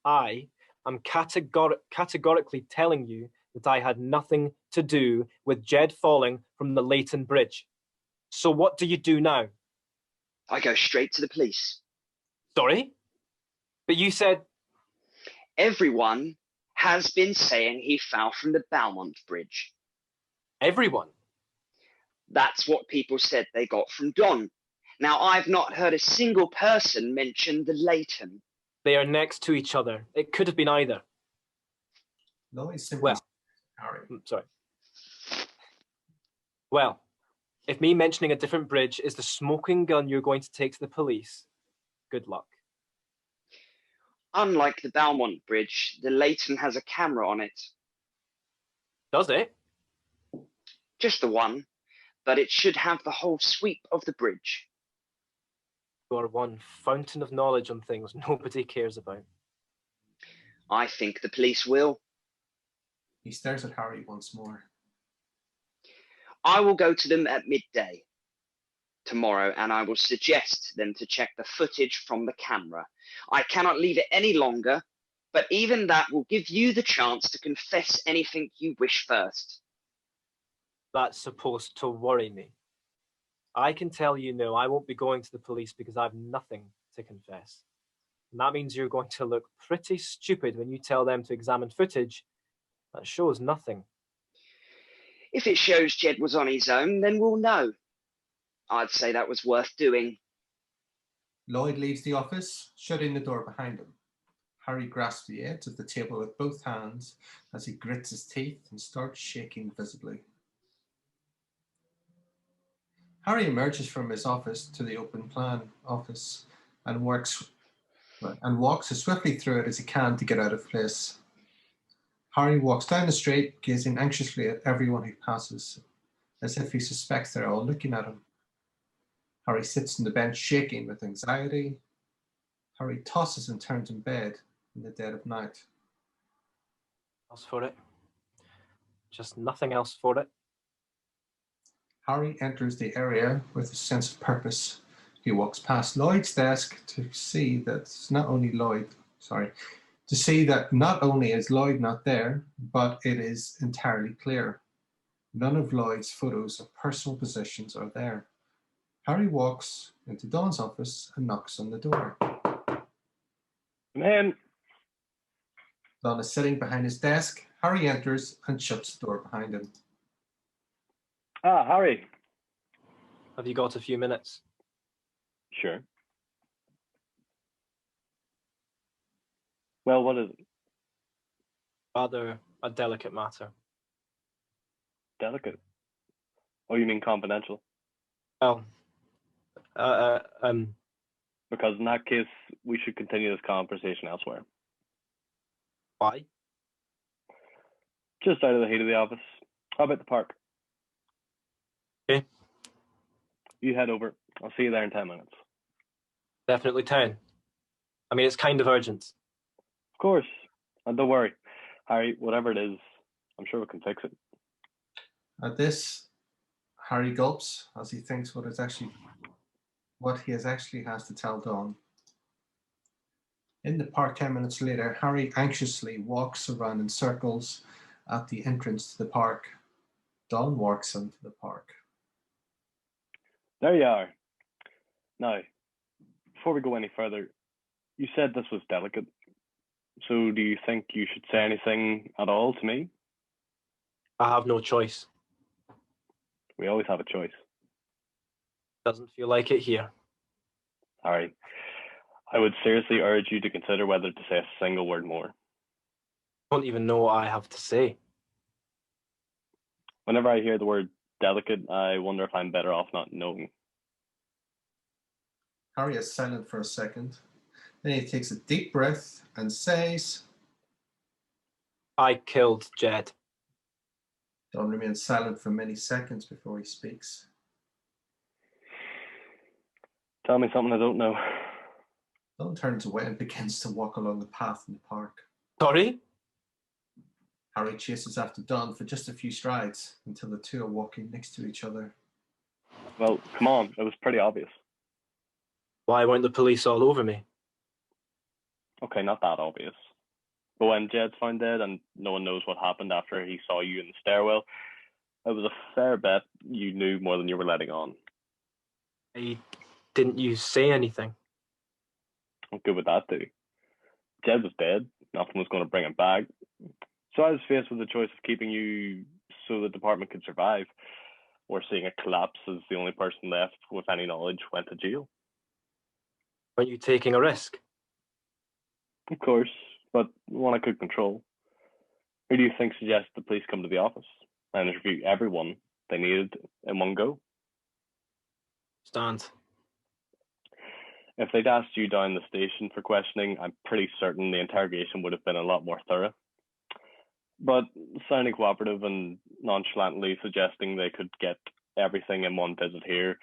I am categorically telling you that I had nothing to do with Jed falling from the Leighton Bridge. So what do you do now? I go straight to the police. Sorry? But you said... Everyone has been saying he fell from the Belmont Bridge. Everyone? That's what people said they got from Don. Now, I've not heard a single person mention the Leighton. They are next to each other. It could have been either. Lloyd simply Well, said to Harry. sorry. Well, if me mentioning a different bridge is the smoking gun you're going to take to the police, good luck. Unlike the Belmont Bridge, the Leighton has a camera on it. Does it? Just the one, but it should have the whole sweep of the bridge. You are one fountain of knowledge on things nobody cares about. I think the police will. He stares at Harry once more. I will go to them at midday tomorrow, and I will suggest them to check the footage from the camera. I cannot leave it any longer, but even that will give you the chance to confess anything you wish first. That's supposed to worry me. I can tell you no, I won't be going to the police because I've nothing to confess. And that means you're going to look pretty stupid when you tell them to examine footage that shows nothing. If it shows Jed was on his own, then we'll know. I'd say that was worth doing. Lloyd leaves the office, shutting the door behind him. Harry grasps the edge of the table with both hands as he grits his teeth and starts shaking visibly. Harry emerges from his office to the open plan office and walks as swiftly through it as he can to get out of place. Harry walks down the street, gazing anxiously at everyone who passes, as if he suspects they're all looking at him. Harry sits on the bench shaking with anxiety. Harry tosses and turns in bed in the dead of night. Else for it. Just nothing else for it. Harry enters the area with a sense of purpose. He walks past Lloyd's desk to see that not only is Lloyd not there, but it is entirely clear. None of Lloyd's photos of personal possessions are there. Harry walks into Don's office and knocks on the door. Man. Don is sitting behind his desk. Harry enters and shuts the door behind him. Ah, Harry. Have you got a few minutes? Sure. Well, what is it? Rather a delicate matter. Delicate? Oh, you mean confidential? Well, Because in that case, we should continue this conversation elsewhere. why? Just out of the heat of the office. How about the park? Okay. You head over. I'll see you there in 10 minutes. Definitely town. I mean, it's kind of urgent. Of course. And don't worry, Harry, whatever it is, I'm sure we can fix it. At this, Harry gulps as he thinks what he has to tell Dawn. In the park 10 minutes later, Harry anxiously walks around in circles at the entrance to the park. Dawn walks into the park. There you are. Now, before we go any further, you said this was delicate. So do you think you should say anything at all to me? I have no choice. We always have a choice. Doesn't feel like it here. Harry, I would seriously urge you to consider whether to say a single word more. I don't even know what I have to say. Whenever I hear the word delicate, I wonder if I'm better off not knowing. Harry is silent for a second. Then he takes a deep breath and says, I killed Jed. Dawn remains silent for many seconds before he speaks. Tell me something I don't know. Dawn turns away and begins to walk along the path in the park. Sorry? Harry chases after Dawn for just a few strides until the two are walking next to each other. Well, come on, it was pretty obvious. Why weren't the police all over me? Okay, not that obvious. But when Jed's found dead and no one knows what happened after he saw you in the stairwell, it was a fair bet you knew more than you were letting on. Didn't you say anything? What good would that do? Jed was dead. Nothing was going to bring him back. So I was faced with the choice of keeping you so the department could survive, or seeing it collapse as the only person left with any knowledge went to jail. Weren't you taking a risk? Of course, but one I could control. Who do you think suggested the police come to the office and interview everyone they needed in one go? Stand. If they'd asked you down the station for questioning, I'm pretty certain the interrogation would have been a lot more thorough. But sounding cooperative and nonchalantly suggesting they could get everything in one visit here,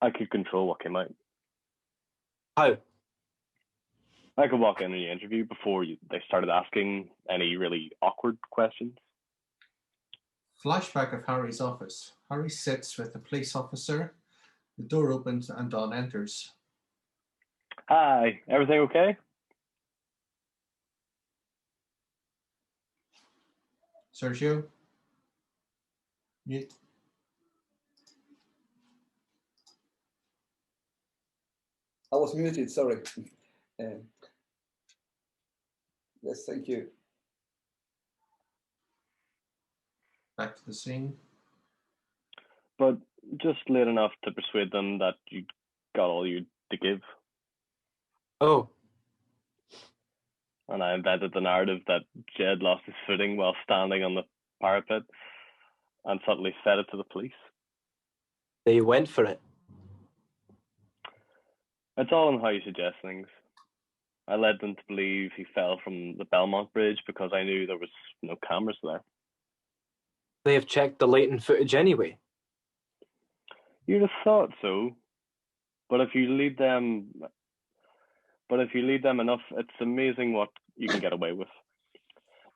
I could control what came out. How? I could walk in the interview before they started asking any really awkward questions. Flashback of Harry's office. Harry sits with a police officer. The door opens and Dawn enters. Hi, everything okay? Sergio? Mute. I was muted, sorry. Yes, thank you. Back to the scene. But just late enough to persuade them that you got all you to give. Oh. And I invented the narrative that Jed lost his footing while standing on the parapet and suddenly fed it to the police. They went for it. It's all in how you suggest things. I led them to believe he fell from the Belmont Bridge because I knew there was no cameras there. They have checked the latent footage anyway. You'd have thought so, but if you lead them enough, it's amazing what you can get away with.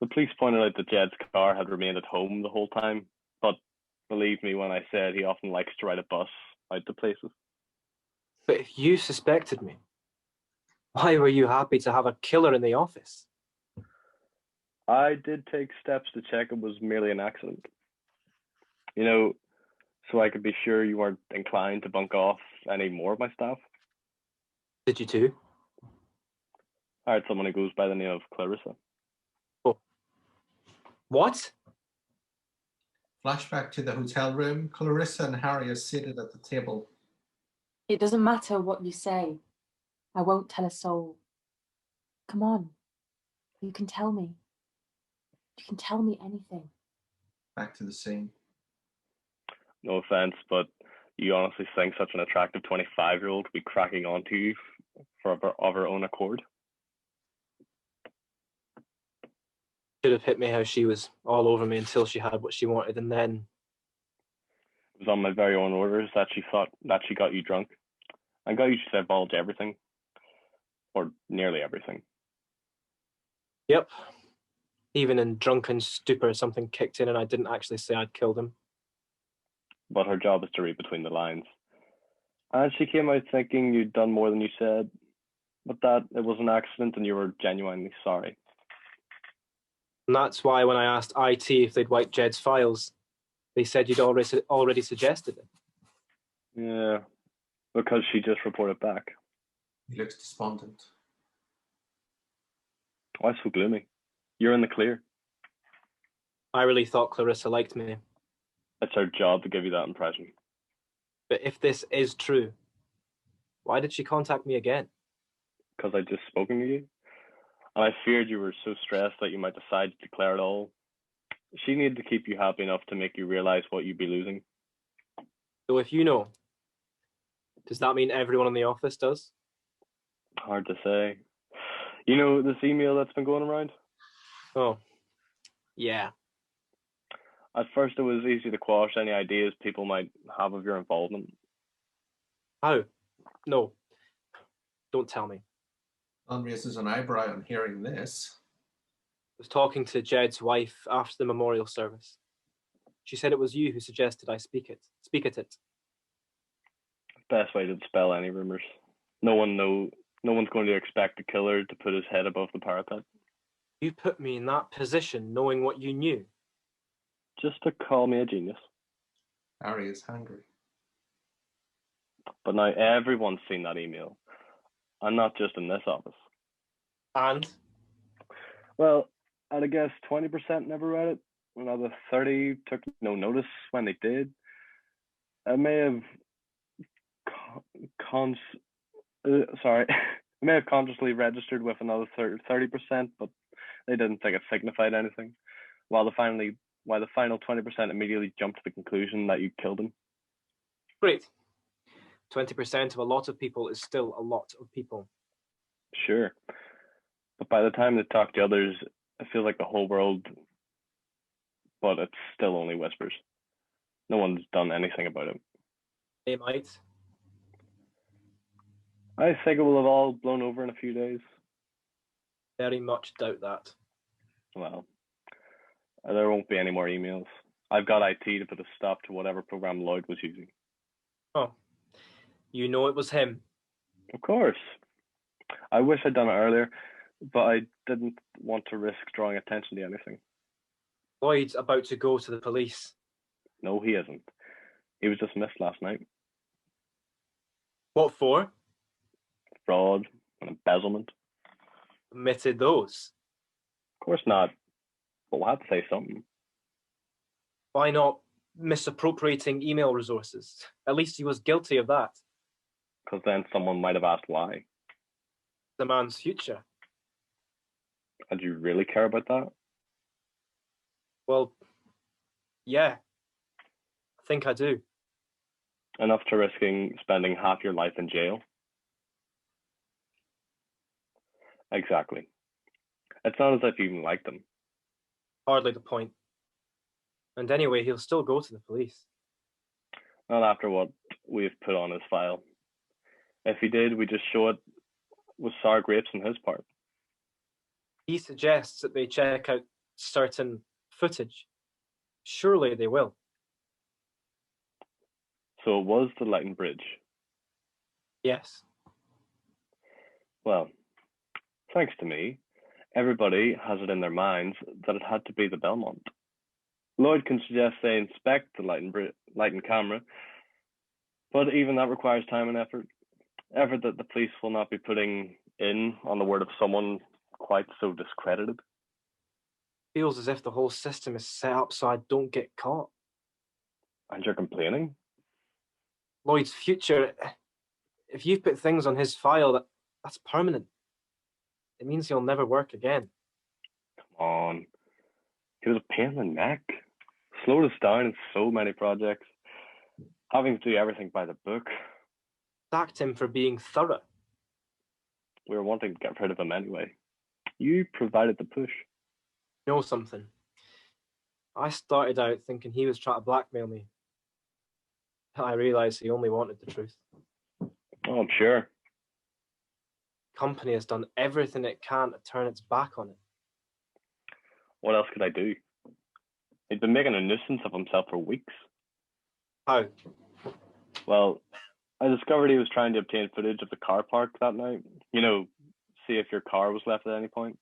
The police pointed out that Jed's car had remained at home the whole time, but believe me when I said he often likes to ride a bus out to places. But if you suspected me, why were you happy to have a killer in the office? I did take steps to check it was merely an accident. You know, so I could be sure you weren't inclined to bunk off any more of my staff. Did you too? I hired someone who goes by the name of Clarissa. Oh. What? Flashback to the hotel room. Clarissa and Harry are seated at the table. It doesn't matter what you say. I won't tell a soul. Come on. You can tell me. You can tell me anything. Back to the scene. No offense, but you honestly think such an attractive 25-year-old would be cracking onto you of her own accord? Should have hit me how she was all over me until she had what she wanted, and then... It was on my very own orders that she thought that she got you drunk. And got you to divulge everything. Or nearly everything. Yep. Even in drunken stupor, something kicked in and I didn't actually say I'd killed him. But her job is to read between the lines. And she came out thinking you'd done more than you said, but that it was an accident and you were genuinely sorry. And that's why when I asked IT if they'd wiped Jed's files, they said you'd already suggested it. Yeah, because she just reported back. He looks despondent. Why so gloomy? You're in the clear. I really thought Clarissa liked me. It's her job to give you that impression. But if this is true, why did she contact me again? Because I'd just spoken to you. And I feared you were so stressed that you might decide to declare it all. She needed to keep you happy enough to make you realize what you'd be losing. So if you know, does that mean everyone in the office does? Hard to say. You know this email that's been going around? Oh, yeah. At first, it was easy to quash any ideas people might have of your involvement. How? No. Don't tell me. Don raises an eyebrow on hearing this. I was talking to Jed's wife after the memorial service. She said it was you who suggested I speak at it. Best way to dispel any rumors. No one's going to expect the killer to put his head above the parapet. You put me in that position knowing what you knew. Just to call me a genius. Harry is hungry. But now everyone's seen that email. And not just in this office. And? Well, I'd guess 20% never read it. Another 30 took no notice when they did. I may have I may have consciously registered with another 30%, but they didn't think it signified anything. While the final 20% immediately jumped to the conclusion that you killed him. Great. 20% of a lot of people is still a lot of people. Sure. But by the time they talk to others, I feel like the whole world, but it's still only whispers. No one's done anything about it. They might. I think it will have all blown over in a few days. Very much doubt that. Well, there won't be any more emails. I've got IT to put a stop to whatever program Lloyd was using. Oh, you know it was him. Of course. I wish I'd done it earlier, but I didn't want to risk drawing attention to anything. Lloyd's about to go to the police. No, he isn't. He was dismissed last night. What for? Fraud and embezzlement. Admitted those? Of course not. But we'll have to say something. Why not misappropriating email resources? At least he was guilty of that. Because then someone might have asked why. The man's future. And do you really care about that? Well, yeah. I think I do. Enough to risking spending half your life in jail? Exactly. It's not as if you even liked him. Hardly the point. And anyway, he'll still go to the police. Not after what we've put on his file. If he did, we just show it with sour grapes on his part. He suggests that they check out certain footage. Surely they will. So it was the Lighton Bridge. Yes. Well, thanks to me, everybody has it in their minds that it had to be the Belmont. Lloyd can suggest they inspect the Lighton camera, but even that requires time and effort. Effort that the police will not be putting in on the word of someone quite so discredited. Feels as if the whole system is set up so I don't get caught. And you're complaining? Lloyd's future, if you've put things on his file, that's permanent. It means he'll never work again. Come on. He was a pain in the neck. Slowed us down in so many projects. Having to do everything by the book. Sacked him for being thorough. We were wanting to get rid of him anyway. You provided the push. You know something? I started out thinking he was trying to blackmail me. I realised he only wanted the truth. Oh, I'm sure. The company has done everything it can to turn its back on it. What else could I do? He'd been making a nuisance of himself for weeks. How? Well, I discovered he was trying to obtain footage of the car park that night. You know, see if your car was left at any point.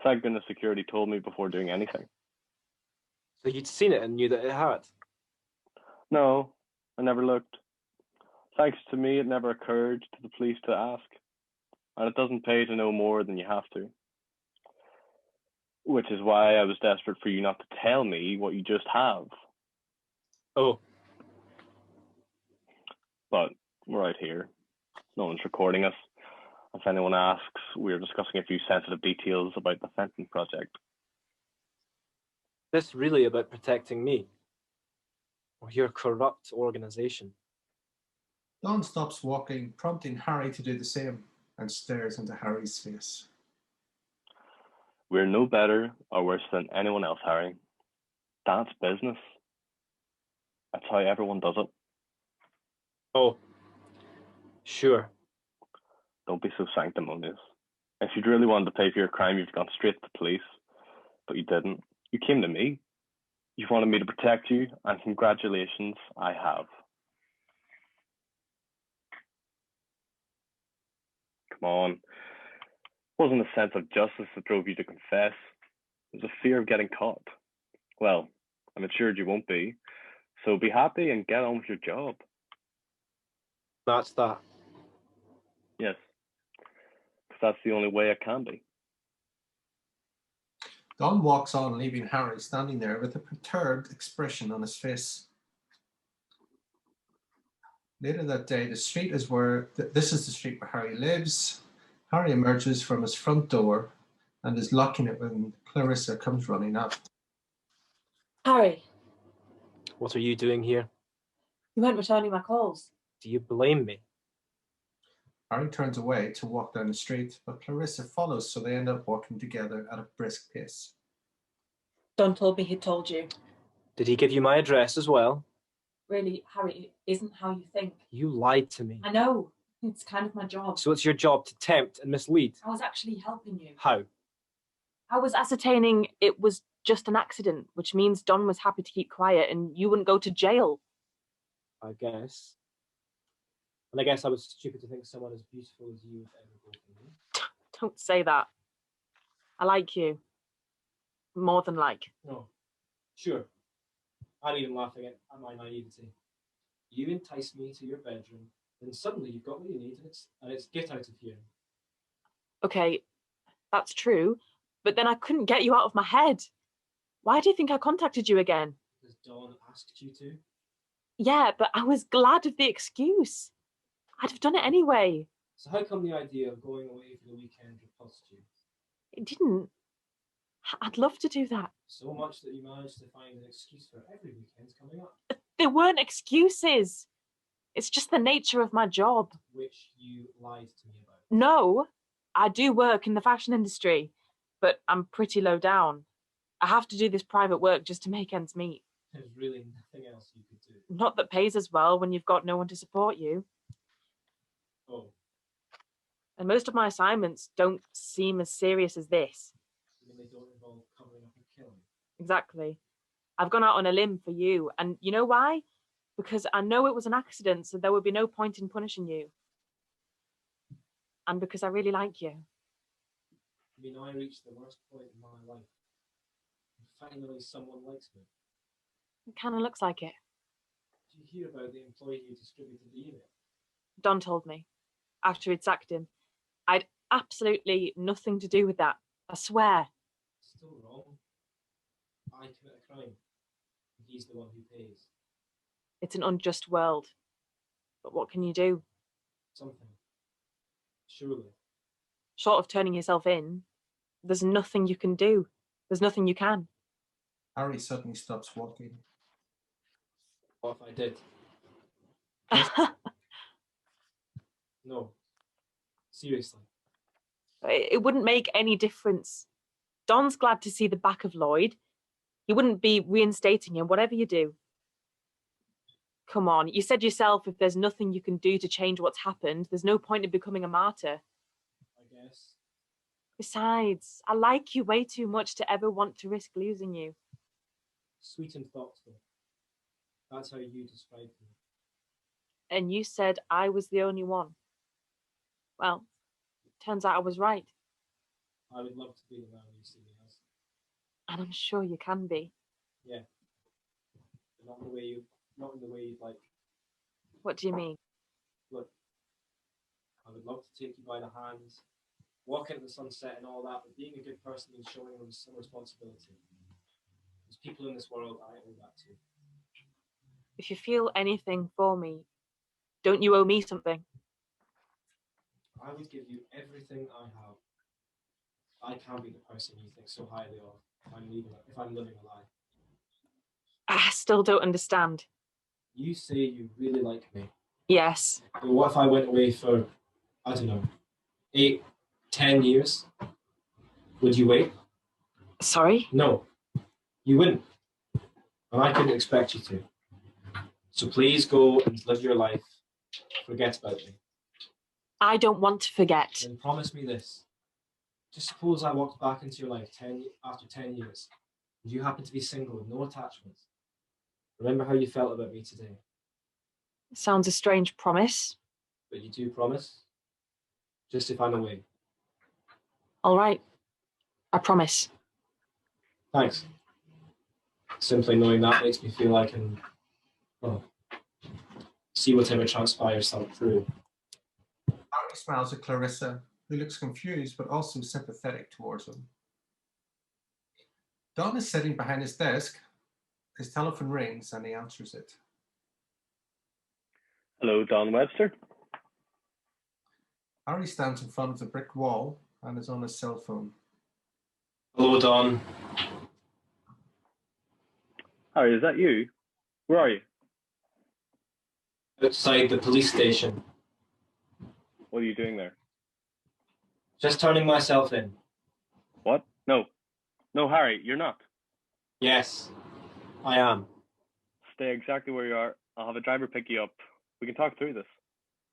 Thank goodness security told me before doing anything. So you'd seen it and knew that it had? No, I never looked. Thanks to me, it never occurred to the police to ask. And it doesn't pay to know more than you have to. Which is why I was desperate for you not to tell me what you just have. Oh. But we're out here. No one's recording us. If anyone asks, we're discussing a few sensitive details about the Fenton project. This really about protecting me? Or your corrupt organization? Don stops walking, prompting Harry to do the same, and stares into Harry's face. We're no better or worse than anyone else, Harry. That's business. That's how everyone does it. Oh, sure. Don't be so sanctimonious. If you'd really wanted to pay for your crime, you've gone straight to the police. But you didn't. You came to me. You wanted me to protect you, and congratulations, I have. Come on. It wasn't a sense of justice that drove you to confess. It was a fear of getting caught. Well, I'm assured you won't be. So be happy and get on with your job. That's that. Yes. Because that's the only way it can be. Don walks on, leaving Harry standing there with a perturbed expression on his face. Later that day, this is the street where Harry lives. Harry emerges from his front door and is locking it when Clarissa comes running up. Harry, What are you doing here? you weren't returning my calls. Do you blame me? Harry turns away to walk down the street, but Clarissa follows, so they end up walking together at a brisk pace. Don told me he told you. Did he give you my address as well? Really, Harry, it isn't how you think. You lied to me. I know. It's kind of my job. So it's your job to tempt and mislead? I was actually helping you. How? I was ascertaining it was just an accident, which means Don was happy to keep quiet and you wouldn't go to jail. I guess. And I guess I was stupid to think someone as beautiful as you would ever go for me. Don't say that. I like you. More than like. No. Sure. I'm even laughing at my naivety. You enticed me to your bedroom, then suddenly you've got what you need, and it's get out of here. Okay, that's true, but then I couldn't get you out of my head. Why do you think I contacted you again? Because Dawn asked you to? Yeah, but I was glad of the excuse. I'd have done it anyway. So how come the idea of going away for the weekend repulsed you? It didn't. I'd love to do that. So much that you managed to find an excuse for every weekend coming up. There weren't excuses. It's just the nature of my job. Which you lied to me about. No, I do work in the fashion industry, but I'm pretty low down. I have to do this private work just to make ends meet. There's really nothing else you could do. Not that pays as well when you've got no one to support you. Oh. And most of my assignments don't seem as serious as this. You mean they don't involve covering up a killing? Exactly. I've gone out on a limb for you, and you know why? Because I know it was an accident, so there would be no point in punishing you. And because I really like you. You mean I reached the worst point in my life? And finally someone likes me. It kind of looks like it. Did you hear about the employee who distributed the email? Don told me, after he'd sacked him. I'd absolutely nothing to do with that. I swear. Still wrong. I commit a crime. And he's the one who pays. It's an unjust world. But what can you do? Something. Surely. Short of turning yourself in, there's nothing you can do. There's nothing you can. Harry suddenly stops walking. What if I did? No. Seriously. It wouldn't make any difference. Don's glad to see the back of Lloyd. He wouldn't be reinstating him, whatever you do. Come on, you said yourself if there's nothing you can do to change what's happened, there's no point in becoming a martyr. I guess. Besides, I like you way too much to ever want to risk losing you. Sweet and thoughtful. That's how you described me. And you said I was the only one. Well, turns out I was right. I would love to be the man you see me as. And I'm sure you can be. Yeah. But not in the way you'd like. What do you mean? Look, I would love to take you by the hands, walk into the sunset and all that, but being a good person means showing them some responsibility. There's people in this world I owe that to. If you feel anything for me, don't you owe me something? I would give you everything I have. I can't be the person you think so highly of if I'm living a lie. I still don't understand. You say you really like me. Yes. But what if I went away for, I don't know, 8, 10 years? Would you wait? Sorry? No, you wouldn't. And I couldn't expect you to. So please go and live your life. Forget about me. I don't want to forget. Then promise me this. Just suppose I walked back into your life after 10 years, and you happen to be single with no attachments. Remember how you felt about me today. Sounds a strange promise. But you do promise? Just if I'm away. All right. I promise. Thanks. Simply knowing that makes me feel I can, well, see whatever transpires through. Harry smiles at Clarissa, who looks confused but also sympathetic towards him. Don is sitting behind his desk. His telephone rings and he answers it. Hello, Don Webster. Harry stands in front of the brick wall and is on his cell phone. Hello, Don. Harry, is that you? Where are you? Outside the police station. What are you doing there? Just turning myself in. What? No. No, Harry, you're not. Yes, I am. Stay exactly where you are. I'll have a driver pick you up. We can talk through this.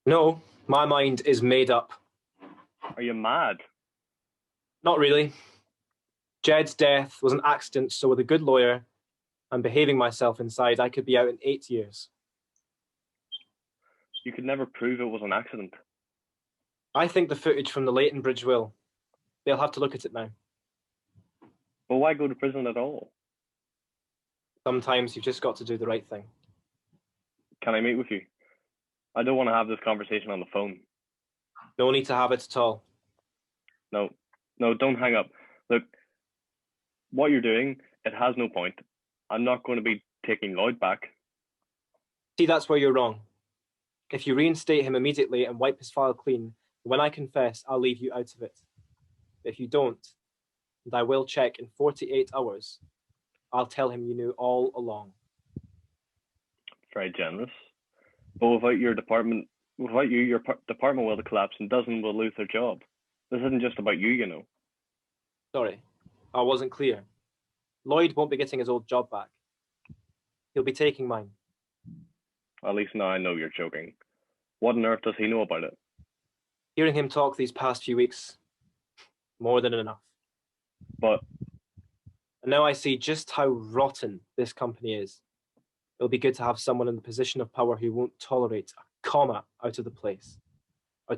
No, my mind is made up. Are you mad? Not really. Jed's death was an accident, so with a good lawyer and behaving myself inside, I could be out in 8 years. You could never prove it was an accident. I think the footage from the Leighton Bridge will. They'll have to look at it now. But why go to prison at all? Sometimes you've just got to do the right thing. Can I meet with you? I don't want to have this conversation on the phone. No need to have it at all. No, don't hang up. Look, what you're doing, it has no point. I'm not going to be taking Lloyd back. See, that's where you're wrong. If you reinstate him immediately and wipe his file clean, when I confess, I'll leave you out of it. If you don't, and I will check in 48 hours, I'll tell him you knew all along. Very generous. But without you, your department will collapse and dozens will lose their job. This isn't just about you, you know. Sorry, I wasn't clear. Lloyd won't be getting his old job back. He'll be taking mine. At least now I know you're joking. What on earth does he know about it? Hearing him talk these past few weeks, more than enough. But and now I see just how rotten this company is. It'll be good to have someone in the position of power who won't tolerate a comma out of place. How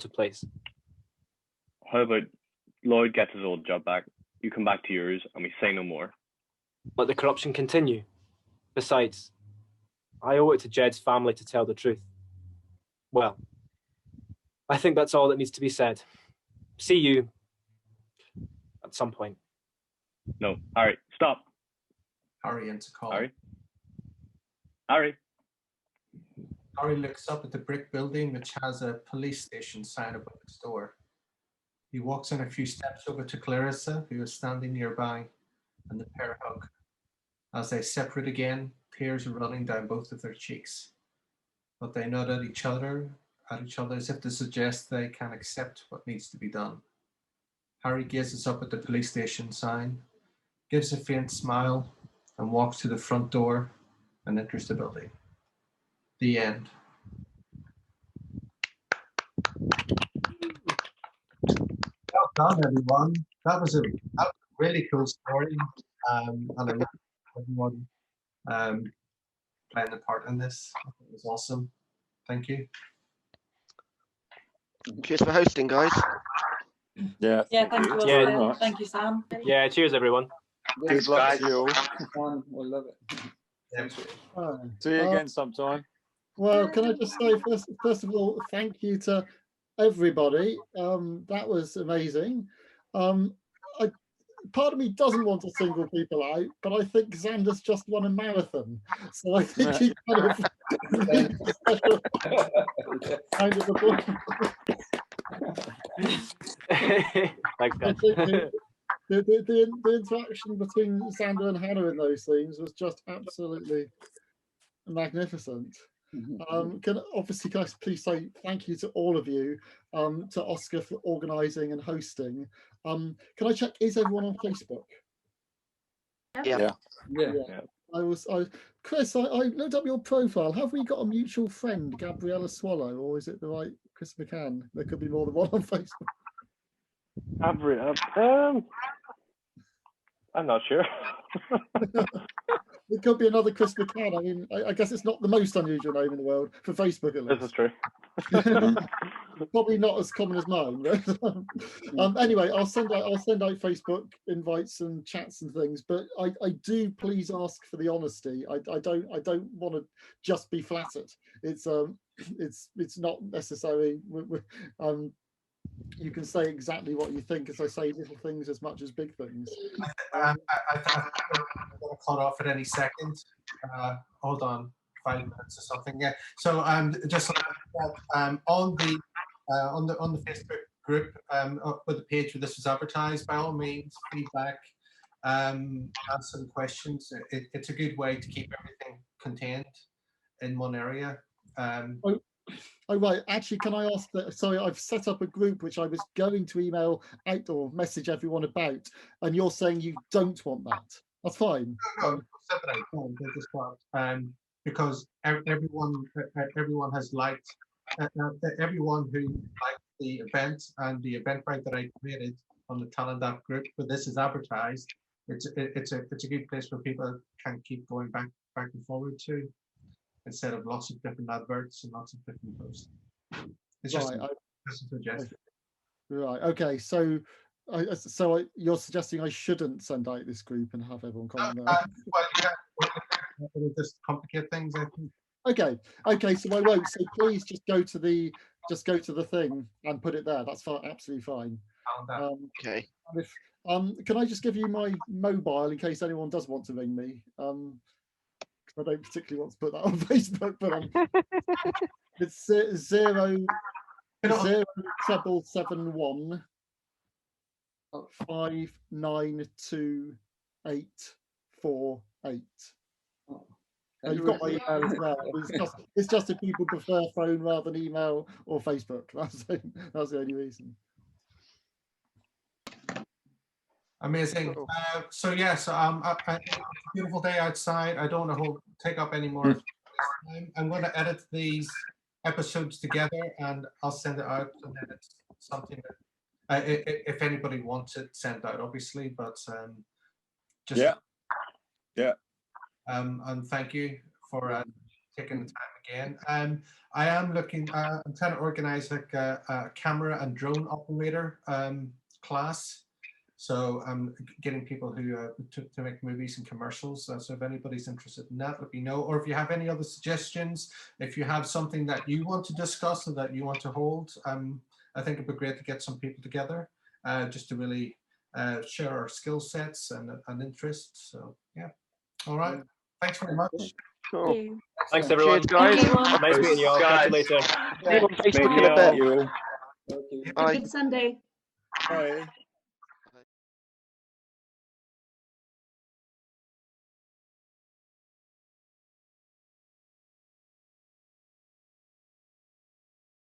about Lloyd gets his old job back, you come back to yours, and we say no more? Let the corruption continue. Besides, I owe it to Jed's family to tell the truth. Well, I think that's all that needs to be said. See you at some point. No, Harry, stop. Harry ends a call. Harry. Harry looks up at the brick building which has a police station sign above its door. He walks in a few steps over to Clarissa, who is standing nearby, and the pair hug. As they separate again, tears are running down both of their cheeks. But they nod at each other as if to suggest they can accept what needs to be done. Harry gazes up at the police station sign, gives a faint smile, and walks to the front door and enters the building. The end. Well done, everyone. that was a really cool story, and I love everyone playing a part in this. I think it was awesome. Thank you. Cheers for hosting, guys. Yeah, thank you. Yeah. Very much. Thank you, Sam. Yeah, cheers everyone. Good luck to you all. Fun. We'll love it. See you again sometime. Well, can I just say first of all, thank you to everybody. That was amazing. Part of me doesn't want to single people out, but I think Xander's just won a marathon, so I think he kind of needs a special kind of applause. Thanks, guys. The interaction between Xander and Hannah in those scenes was just absolutely magnificent. Can I please say thank you to all of you, to Oscar for organising and hosting. Can I check, is everyone on Facebook? Yeah. Chris, I looked up your profile. Have we got a mutual friend, Gabriella Swallow, or is it the right Chris McCann? There could be more than one on Facebook. I'm not sure. It could be another Chris McCann. I mean, I guess it's not the most unusual name in the world for Facebook, at least. This is true. Probably not as common as mine. But, anyway, I'll send out Facebook invites and chats and things. But I do please ask for the honesty. I don't want to just be flattered. It's not necessary. You can say exactly what you think, as I say little things as much as big things. I'm going to cut off at any second. Hold on, 5 minutes or something. Yeah. So just like that, on the Facebook group, with the page where this was advertised, by all means, feedback, answer the questions. It's a good way to keep everything contained in one area. Oh, right. Actually, can I ask that? Sorry, I've set up a group which I was going to email out or message everyone about, and you're saying you don't want that. That's fine. No, because everyone has liked, everyone who liked the event and the Eventbrite that I created on the Talent App group, but this is advertised. It's a good place where people can keep going back and forward to, instead of lots of different adverts and lots of different posts. It's just a suggestion. Right. Okay. So, you're suggesting I shouldn't send out this group and have everyone comment? Well, yeah, it'll just complicate things, I think. Okay. Okay. So I won't. So please just go to the thing and put it there. That's fine. Absolutely fine. Okay. Can I just give you my mobile in case anyone does want to ring me? I don't particularly want to put that on Facebook, but it's 07771 592 848. You've got my email as well. It's just if people prefer phone rather than email or Facebook. That's the only reason. Amazing. So it's a beautiful day outside. I don't want to take up any more time. I'm going to edit these episodes together and I'll send it out. And then it's something that, if anybody wants it, sent out, obviously. But just and thank you for taking the time again. I am looking. I'm trying to organize like a camera and drone operator class. So I'm getting people who to make movies and commercials. So if anybody's interested in that, let me know. Or if you have any other suggestions, if you have something that you want to discuss or that you want to hold, I think it'd be great to get some people together just to really share our skill sets and interests. So yeah, all right. Thanks very much. Cool. Thanks everyone. Cheers, guys. Nice meeting you all. Catch you later. Facebook in a bit. Have a good Sunday. Bye.